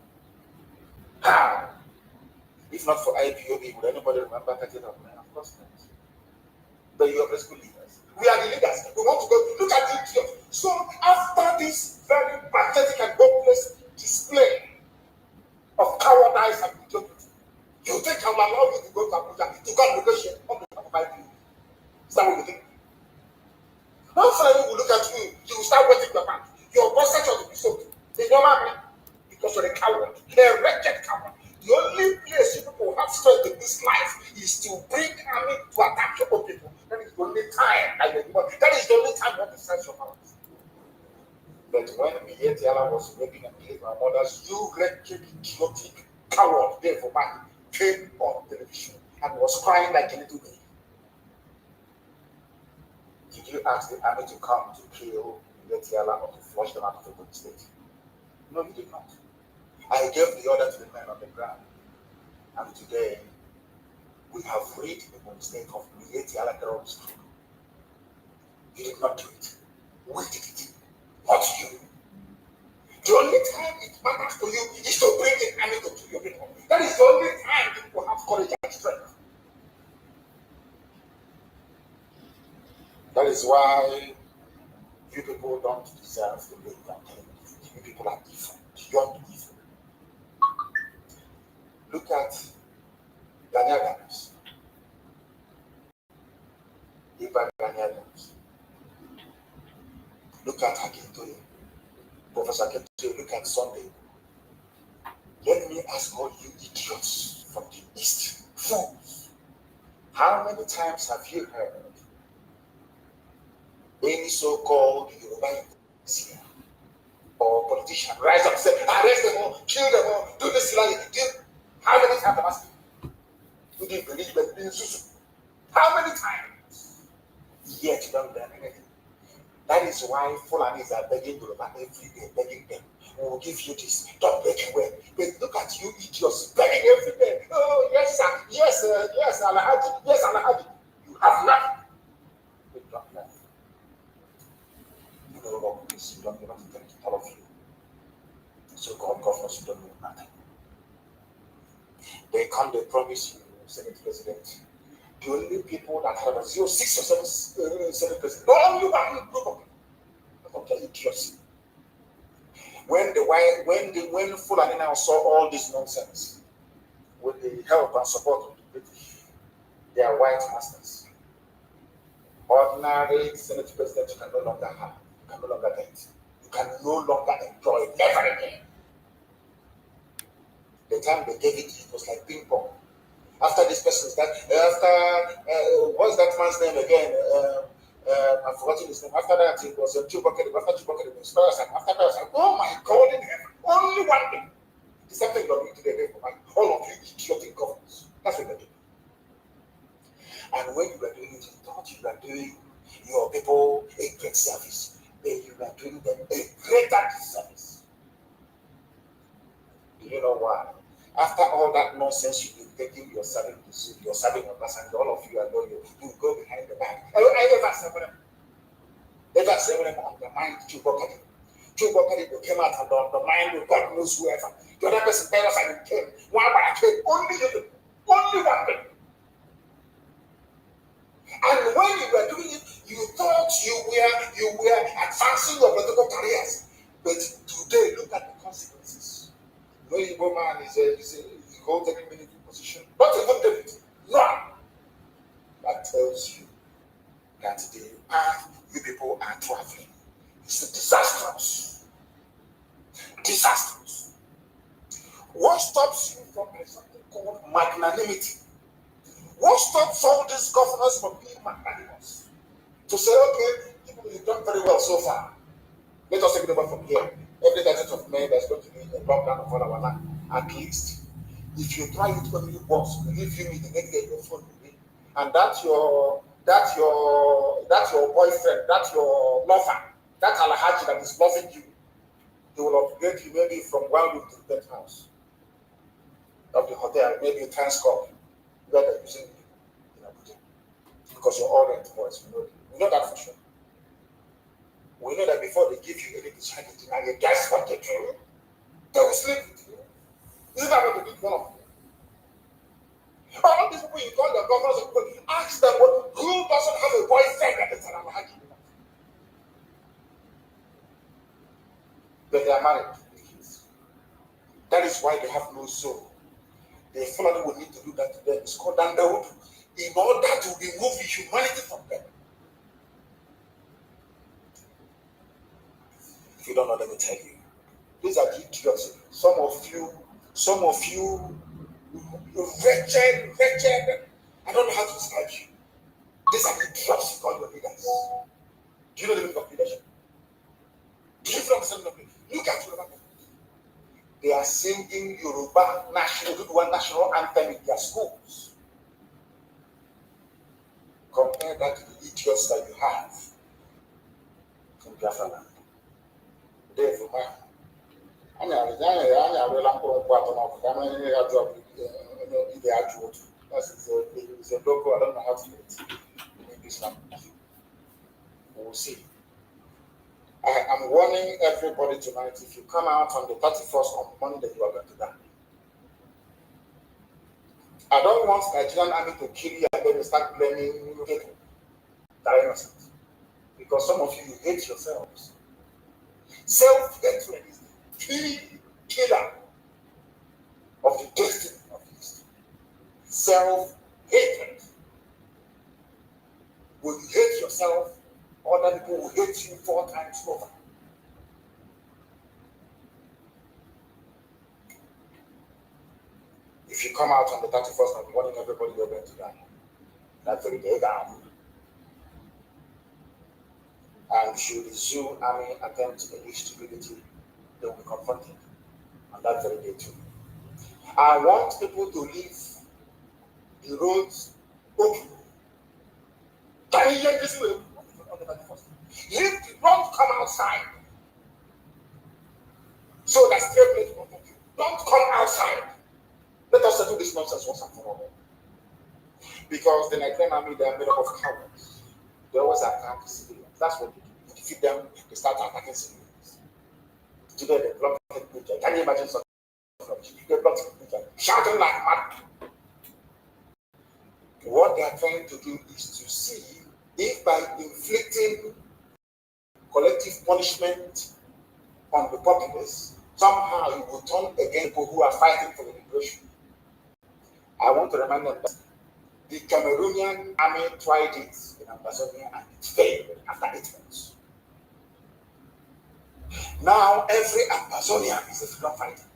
How? If not for IPOB, would anybody remember 30th of May? Of course not. But you are preschool leaders. We are the leaders. We want to go. Look at the idiot. So after this very pathetic and hopeless display of cowardice and stupidity, you think I will allow you to go to Abuja to go and negotiate on behalf of IPOB? Is that what you think? How suddenly we look at you, you will start wetting your mouth. Your posture will be soaked. It's normal because you're a coward, a wretched coward. The only place you people have strength in this life is to bring army to attack your own people. That is the only time that is the only time you have to sense your powers. But when Mietiala was raping and killing my mothers, you wretched, idiotic coward, Dave O'Malley, came on television and was crying like a little baby. Did you ask the army to come to kill Mietiala or to flush them out of the good state? No, you did not. I gave the order to the men on the ground. And today, we have rid the mistake of Mietiala terrorist group. You did not do it. We did it. Not you. The only time it matters to you is to bring the army to kill your people. That is the only time people have courage and strength. That is why you people don't deserve to live that time. You people are different. You're different. Look at Daniel Adams. Ebo Bapans. Look at Akintoye. Professor Akintoye. Look at Sunday. Let me ask all you idiots from the East, fools, how many times have you heard any so-called Yoruba here or politician rise up and say, arrest them all, kill them all, do this, how many times have I asked you? You didn't believe that in Susu. How many times? Yet you don't learn anything. That is why Fulanis are begging Yoruba every day, begging them. We will give you this, don't beg away. But look at you idiots begging every day. Oh, yes, sir, yes, yes, Alhaji, yes, Alhaji. You have nothing. You don't have nothing. You don't know what this, you don't know what to tell all of you. So God governors, you don't know nothing. They come, they promise you, Senate President. The only people that have 6 or 7 Senate Presidents, the only one group of people. Okay, idiocy. When Fulani now saw all this nonsense, with the help and support of the British, they are white masters. Ordinary Senate President you can no longer have, you can no longer get, you can no longer enjoy, never again. The time they gave it was like ping pong. After this person is that, what's that man's name again? I've forgotten his name. After that, it was Chukwuokike. After Chukwuokike, it was After that, I was like, oh my God in heaven, only one thing. The same thing you're doing today, all of you idiotic governors. That's what you're doing. And when you were doing it, you thought you were doing your people a great service. Then you were doing them a greater disservice. Do you know why? After all that nonsense you've been taking, you're serving Obasanjo, all of you are loyal. You go behind the back. I ever say when I'm undermined Chukwuokike. Chukwuokike came out and undermined with God knows whoever. The other person tell us and came. One by came, only you, only one thing. And when you were doing it, you thought you were advancing your political careers. But today, look at the consequences. No Ebo man is a whole 30-minute position. Not even David. None. That tells you that the path you people are traveling is disastrous.
stops you from something called magnanimity? What stops all these governors from being magnanimous? To say, okay, people, you've done very well so far. Let us take it over from here. Every 30th of May, there's going to be a lockdown of all our land, at least. If you try it only once, believe you me, the next day your phone will ring, and that's your boyfriend, that's your lover, that Alhaji that is loving you. They will upgrade you maybe from one room to the penthouse of the hotel, maybe a transport, where they're using you know, because you're all rent boys. We know that for sure. We know that before they give you any design and you guess what they do, they will sleep with you. Isn't that what they did? One of them. All these people you call the governors of people, ask them who doesn't have a boyfriend at the time of Hajj. But they are married with kids. That is why they have no soul. The Fulani will need to do that to them. It's called Dandawood, in order to remove humanity from them. If you don't know, let me tell you. These are the idiots. Some of you, wretched, I don't know how to describe you. These are the idiots you call your leaders. Do you know the meaning of leadership? Do you understand the meaning? Look at Yoruba. They are singing Yoruba national anthem in their schools. Compare that to the idiots that you have in Bafra land. Therefore, it's a logo, I don't know how to do it in English language. We'll see. I am warning everybody tonight, if you come out on the 31st on Monday, you are going to die. I don't want Nigerian army to kill you and then start blaming people that are innocent. Because some of you hate yourselves. Self-hatred is the key killer of the destiny of history. Self-hatred. When you hate yourself, other people will hate you 4 times over. If you come out on the 31st and warning everybody you're going to die, that's very day down. And should the Zoo army attempt any stupidity, they will be confronted on that very day too. I want people to leave the roads open. Can you hear this way? On the 31st. Don't come outside. So that's still don't come outside. Let us settle this nonsense once and for all. Because the Nigerian army, they are made up of cowards. They always attack civilians. That's what they do. You defeat them, they start attacking civilians. Today they blocked the picture. Can you imagine something? They blocked the picture, shouting like mad. What they are trying to do is to see if by inflicting collective punishment on the populace, somehow it will turn against people who are fighting for the liberation. I want to remind them that the Cameroonian army tried it in Amazonia and it failed after 8 months. Now every Amazonian is a freedom fighter.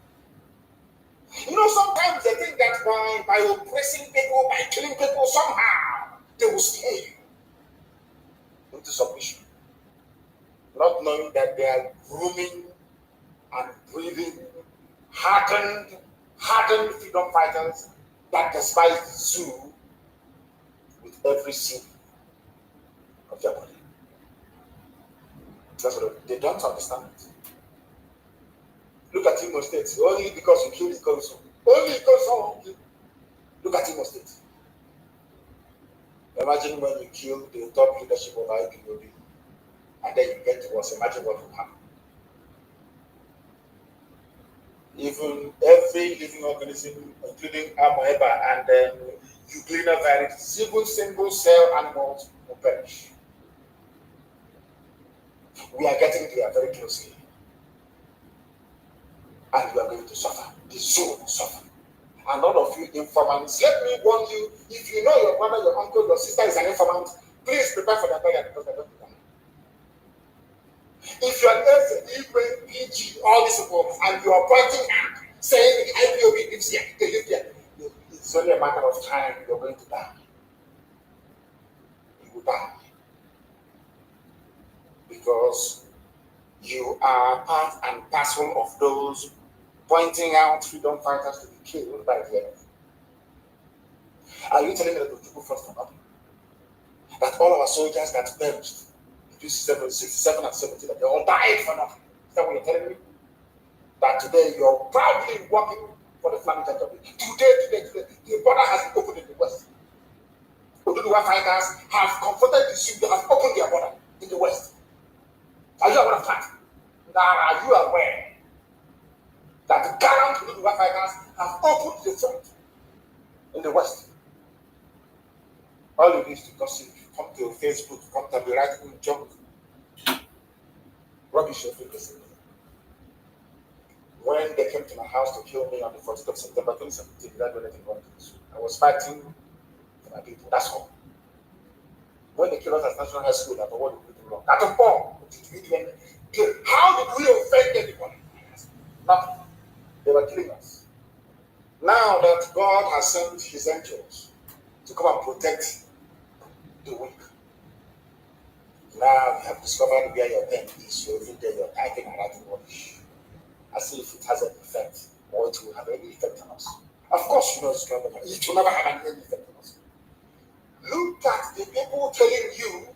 You know, sometimes they think that by oppressing people, by killing people, somehow they will scare you into submission. Not knowing that they are grooming and breeding hardened freedom fighters that despise the zoo with every sin of their body. That's what they don't understand it. Look at Imo State. Only because you killed the council. Only because someone killed. Look at Imo State. Imagine when you kill the top leadership of IPOB and then you get to us. Imagine what will happen. Even every living organism, including amoeba and euglena varieties, even single cell animals will perish. We are getting there very closely. And you are going to suffer. The soul will suffer. And all of you informants, let me warn you, if you know your brother, your uncle, your sister is an informant, please prepare for their burial because they're going to die. If you are an PG, all these people, and you are pointing out,
saying the IPOB lives here, they live here. It's only a matter of time you're going to die. You will die. Because you are part and parcel of those pointing out freedom fighters to be killed by the enemy. Are you telling me that the people first of all, that all our soldiers that perished between 67 and 70, that they all died for nothing? Is that what you're telling me? That today you're proudly working for the Islamic Republic. Today, the border has been opened in the West. Oduduwa fighters have confronted the Sioux, they have opened their border in the West. Are you aware of that? Now, are you aware that the gallant Oduduwa fighters have opened the front in the West? All you need to gossip, come to Facebook, come to be writing junk, rubbish every day. When they came to my house to kill me on the 14th of September 2017, without doing anything wrong to this, I was fighting for my people. That's all. When they killed us at National High School, I thought, what did we do wrong? That's all. How did we offend anybody? Nothing. They were killing us. Now that God has sent his angels to come and protect the weak, now you have discovered where your pen is. So every day you're typing and writing rubbish, as if it has an effect or it will have any effect on us. Of course, you know it's not. It will never have any effect on us. Look at the people telling you,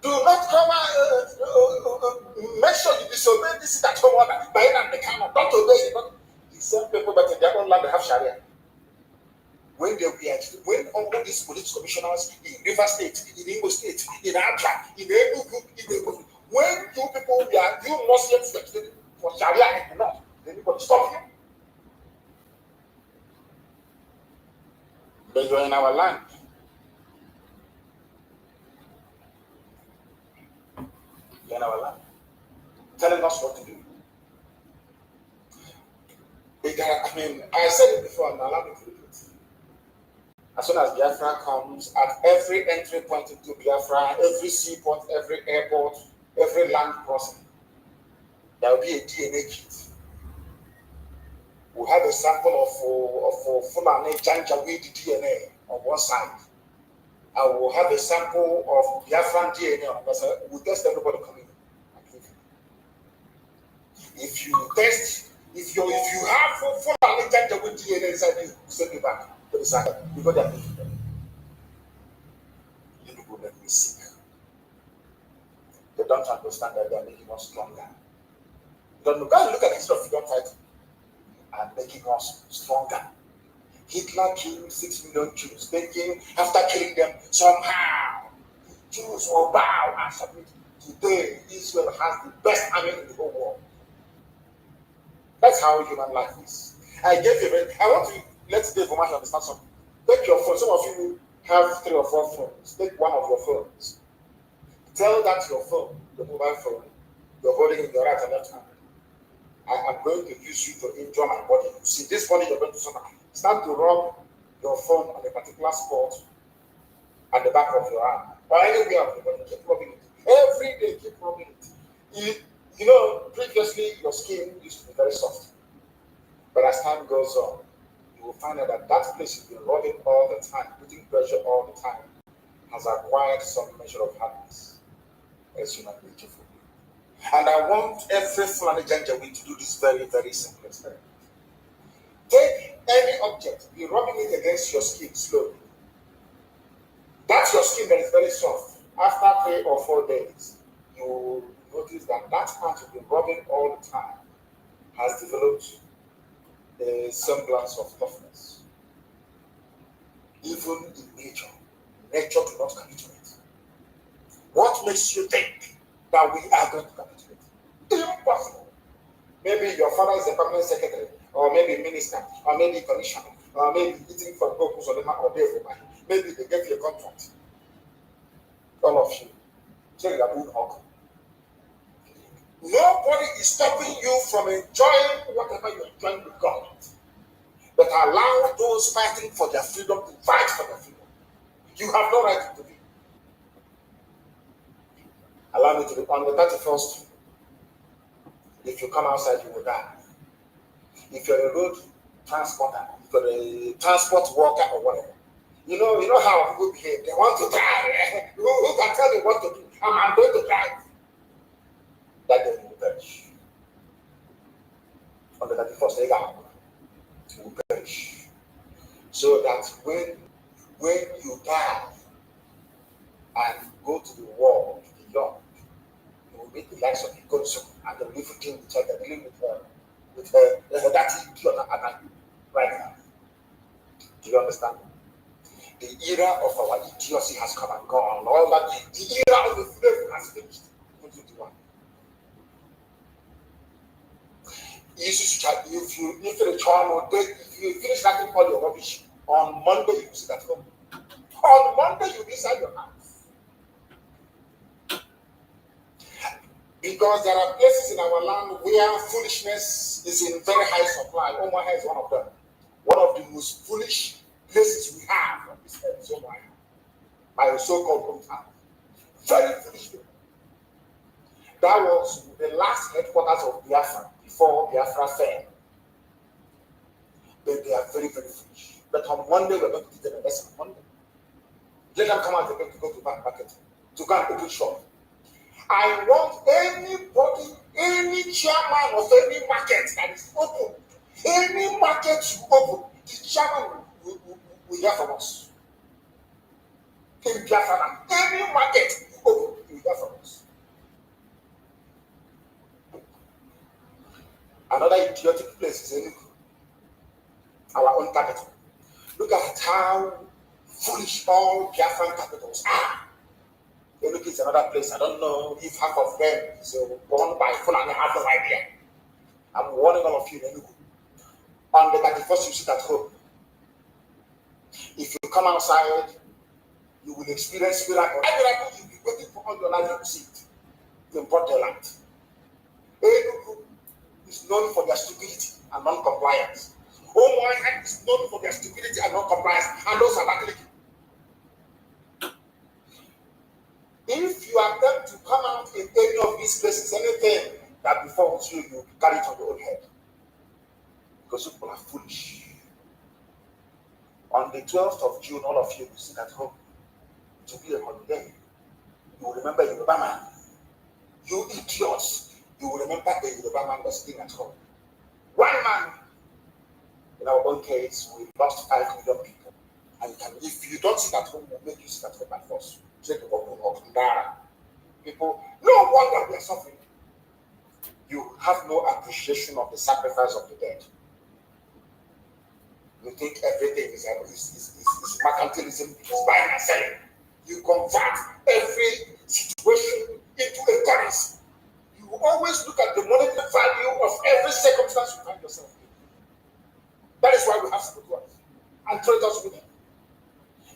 do not come make sure you disobey this at home order by and the camera. Don't obey it. The same people, but in their own land, they have Sharia. When all these police commissioners in River State, in Imo State, in Abia, in Enugu, when you people, you Muslims were for Sharia in the north, then you got to stop you. But you're in our land. You're in our land. Telling us what to do. I said it before, and allow me to repeat. As soon as Biafra comes, at every entry point into Biafra, every seaport, every airport, every land crossing, there will be a DNA kit. We'll have a sample of Fulani Janjaweed DNA on one side. And we'll have a sample of Biafran DNA on the other side. We'll test everybody coming in. If you have Fulani Janjaweed DNA inside you, send it back to the side. Because they are making them. You people make me sick. They don't understand that they are making us stronger. Go and look at the history of freedom fighting and making us stronger. Hitler killed 6 million Jews, thinking after killing them, somehow Jews will bow and submit. Today, Israel has the best army in the whole world. That's how human life is. I want to let the information understand something. Take your phone. Some of you have 3 or 4 phones. Take one of your phones. Tell that your phone, the mobile phone, you're holding in your right and left hand. I am going to use you to injure my body. You see, this body you're going to suffer. Start to rub your phone on a particular spot at the back of your arm or anywhere of the body. Keep rubbing it. Every day, keep rubbing it. You know, previously your skin used to be very soft. But as time goes on, you will find out that that place you've been rubbing all the time, putting pressure all the time, has acquired some measure of hardness as human nature for you. And I want every Fulani Janjaweed to do this very, very simple experiment. Take any object, be rubbing it against your skin slowly. That's your skin that is very soft. After 3 or 4 days, you will notice that that part you've been rubbing all the time has developed a semblance of toughness. Even in nature do not capitulate. What makes you think that we are going to capitulate? Impossible. Maybe your father is a permanent secretary, or maybe minister, or maybe commissioner, or maybe eating from Goku's or Devil. Maybe they gave you a contract. All of you. So you are doing hawk. Nobody is stopping you from enjoying whatever you're enjoying with God. But allow those fighting for their freedom to fight for their freedom. You have no right to be. Allow me to be on the 31st. If you come outside, you will die. If you're on the road,
transporter, you've got a transport worker or whatever. You know how people behave. They want to drive. Who can tell them what to do? I'm going to drive. That they will perish. On the 31st day, you will perish. So that when you die and go to the world, to the Lord, you will meet the likes of the Godson and the living king with her, dealing with that idiot right now. Do you understand? The era of our idiocy has come and gone. All that the era of the slave has finished. 2021. If you finish writing all your rubbish, on Monday you sit at home. On Monday you decide your house. Because there are places in our land where foolishness is in very high supply. Omaha is one of them. One of the most foolish places we have on this earth is Omaha, my so-called hometown. Very foolish people. That was the last headquarters of Biafra before Biafra fell. But they are very, very foolish. But on Monday, we're going to give them a lesson on Monday. Let them come out again to go to market, to go and open shop. I want anybody, any chairman of any market that is open, any market you open, the chairman will hear from us. In Biafra, any market you open, you will hear from us. Another idiotic place is Enugu, our own capital. Look at how foolish all Biafran capitals are. Enugu is another place. I don't know if half of them is born by Fulani, I have no idea. I'm warning all of you in Enugu. On the 31st, you sit at home. If you come outside, you will experience miracle. Miracle you'll be waiting for all your life to see it. In Portland. Enugu is known for their stupidity and non-compliance. Omaha is known for their stupidity and non-compliance, and those are Catholic. If you attempt to come out in any of these places, anything that befalls you, you carry it on your own head. Because people are foolish. On the 12th of June, all of you will sit at home. It will be a holiday. You will remember Yoruba man. You idiots. You will remember the Yoruba man was sitting at home. One man. In our own case, we lost 5 million people. And if you don't sit at home, we'll make you sit at home by force. People, no wonder we are suffering. You have no appreciation of the sacrifice of the dead. You think everything is mercantilism, is buying and selling. You convert every situation into a currency. You always look at the monetary value of every circumstance you find yourself in. That is why we have spirituals and traders with them.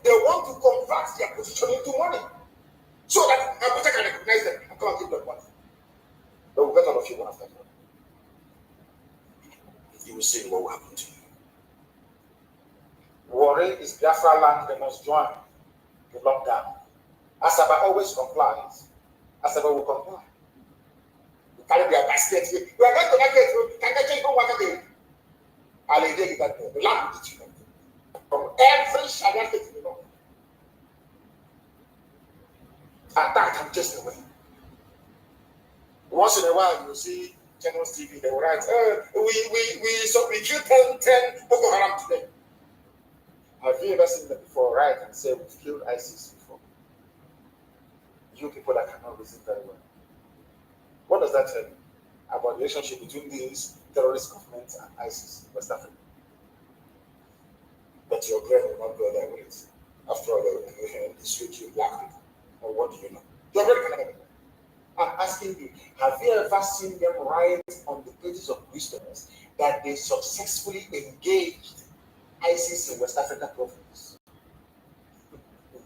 They want to convert their position into money so that Abuja can recognize them and come and give them money. They will get all of you one after the other. You will see what will happen to you. Warri is Biafra land, they must join the lockdown. Asaba always complies. Asaba will comply. You carry their basket here. We are going to market. Can I change one market? I'll engage that the land will teach you. From every Sharia state in the north. Attack and chase away. Once in a while, you see Channels TV, they will write, we killed 10 Boko Haram today. Have you ever seen that before, right? And say we've killed ISIS before? You people that cannot reason very well. What does that tell you about the relationship between these terrorist governments and ISIS in West Africa? But your brain will not go there with it. After all, they switch you black people. Or what do you know? Your brain cannot go there. I'm asking you, have you ever seen them write on the pages of newspapers that they successfully engaged ISIS in West Africa province?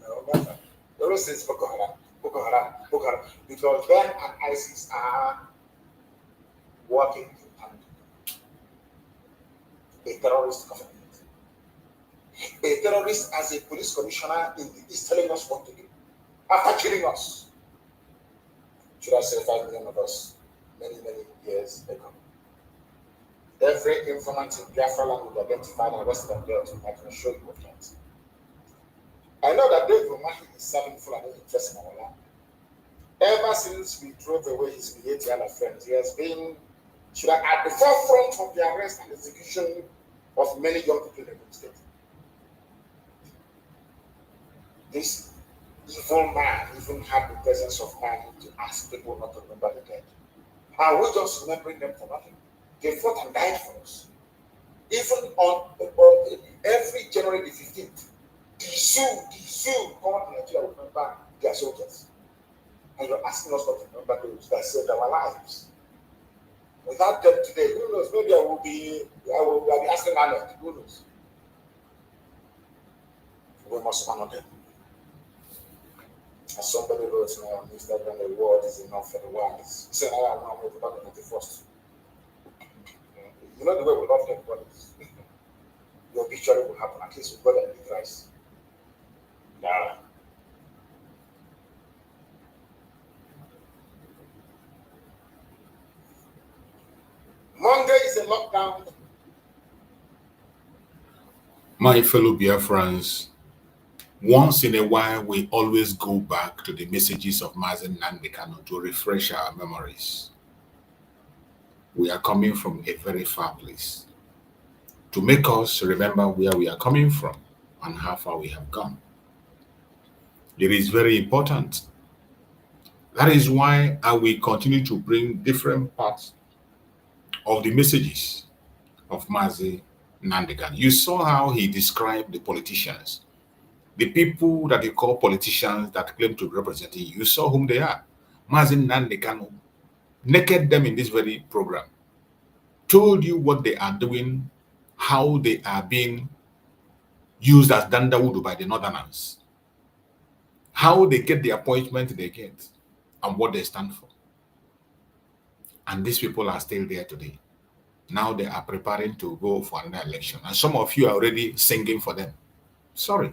No, they always say Boko Haram, Boko Haram, Boko Haram, because them and ISIS are working in tandem. A terrorist government. A terrorist as a police commissioner is telling us what to do. After killing us, should I say 5 million of us many years ago?
Every informant in Biafra land will be identified and arrested and dealt with. I can show you of that. I know that Dave Romahi is serving full and interest in our land. Ever since we drove away his Vietiana friends, he has been at the forefront of the arrest and execution of many young people in the state. This evil man even had the presence of mind to ask people not to remember the dead. Are we just remembering them for nothing? They fought and died for us. Even on every January the 15th, the zoo, come on to Nigeria, remember their soldiers. And you're asking us not to remember those that saved our lives. Without them today, who knows? Maybe I will be asking Arnold, who knows? We must honor them. As somebody wrote now on Instagram, the word is enough for the wise. He said, I am now about the 91st. You know the way we love them, but your obituary will happen. At least we've got them in the Christ. Nah. Monday is a lockdown. My fellow Biafrans, once in a while, we always go back to the messages of Mazen Nnamdi Kanu to refresh our memories. We are coming from a very far place to make us remember where we are coming from and how far we have come. It is very important. That is why I will continue to bring different parts of the messages of Mazen Nnamdi Kanu. You saw how he described the politicians. The people that you call politicians that claim to represent you, you saw whom they are. Mazen Nnamdi Kanu naked them in this very program, told you what they are doing, how they are being used as Dandawudu by the Northerners, how they get the appointment they get, and what they stand for. And these people are still there today. Now they are preparing to go for another election. And some of you are already singing for them. Sorry,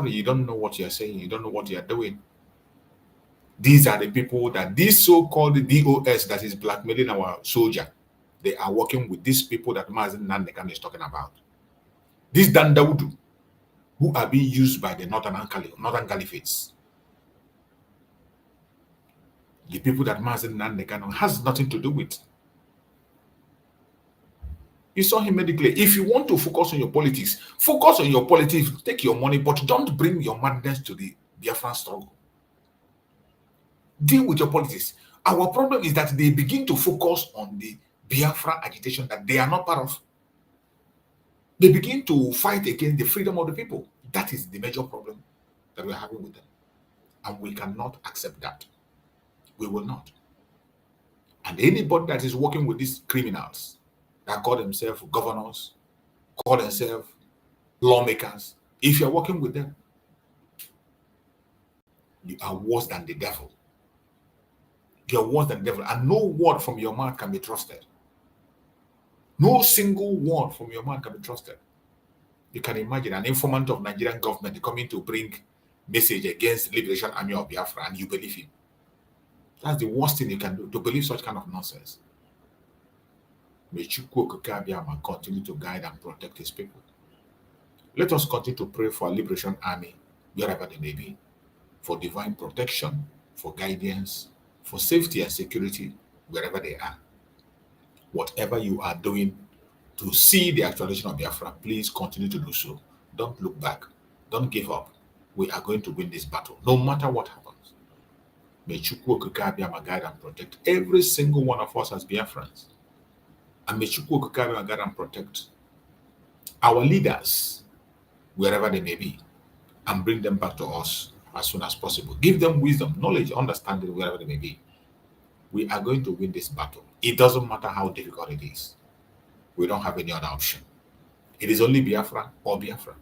you don't know what you're saying. You don't know what you're doing. These are the people that this so-called DOS that is blackmailing our soldier. They are working with these people that Mazen Nnamdi Kanu is talking about. These Dandawudu, who are being used by the Northern Caliphates. The people that Mazen Nnamdi Kanu has nothing to do with. You saw him medically. If you want to focus on your politics, take your money, but don't bring your madness to the Biafran struggle. Deal with your politics. Our problem is that they begin to focus on the Biafra agitation that they are not part of. They begin to fight against the freedom of the people. That is the major problem that we're having with them. And we cannot accept that. We will not. And anybody that is working with these criminals that call themselves governors, call themselves lawmakers, if you're working with them, you are worse than the devil. You are worse than the devil. And no word from your mouth can be trusted. No single word from your mouth can be trusted. You can imagine an informant of Nigerian government coming to bring message against Liberation Army of Biafra and you believe him. That's the worst thing you can do, to believe such kind of nonsense. May Chukwuokike Abiama continue to guide and protect his people. Let us continue to pray for a Liberation Army, wherever they may be, for divine protection, for guidance, for safety and security, wherever they are. Whatever you are doing to see the actualization of Biafra, please continue to do so. Don't look back. Don't give up. We are going to win this battle, no matter what happens. May Chukwuokike Abiama guide and protect every single one of us as Biafrans. And may Chukwuokike Abiama guide and protect our leaders, wherever they may be, and bring them back to us as soon as possible. Give them wisdom, knowledge, understanding, wherever they may be. We are going to win this battle. It doesn't matter how difficult it is. We don't have any other option. It is only Biafra or Biafra.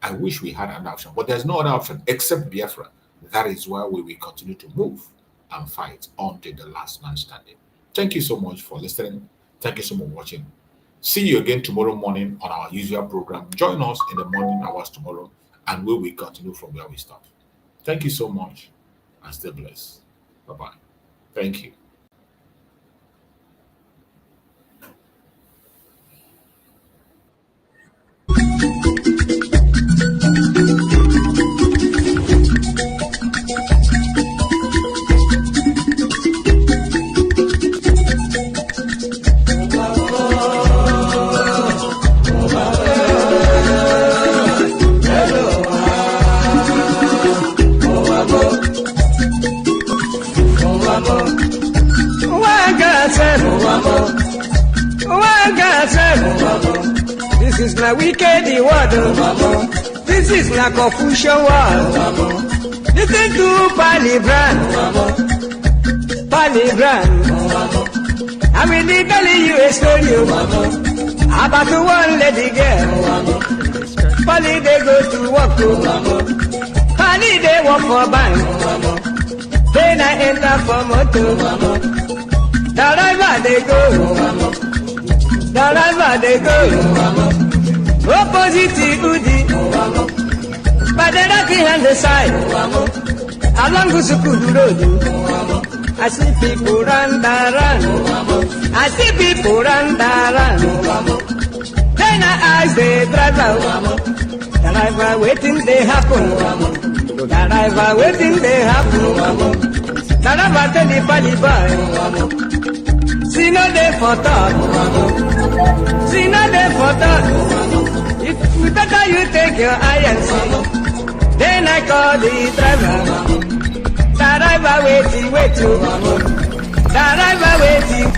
I wish we had an option, but there's no other option except Biafra. That is why we will continue to move and fight until the last man standing. Thank you so much for listening. Thank you so much for watching. See you again tomorrow morning on our usual program. Join us in the morning hours tomorrow, and we will continue from where we stop. Thank you so much, and stay blessed. Bye-bye. Thank you.
na wicked the word. This is na Confucian word. Listen to Pali Brand. Pali Brand. I will be telling you a story about one lady girl. Pali they go to work. Pali they work for bank. Then I enter for motor. The river they go. The river they go. Opposite Udi. By the right hand the side. Along Gusukudu Road. I see people run. I see people run. Then I ask the driver. The driver waiting they happen. The driver waiting they happen. The driver tell the Pali boy. See no day for talk. See no day for talk. If better you take your eye and see. Then I call the driver. The driver waiting. The driver waiting.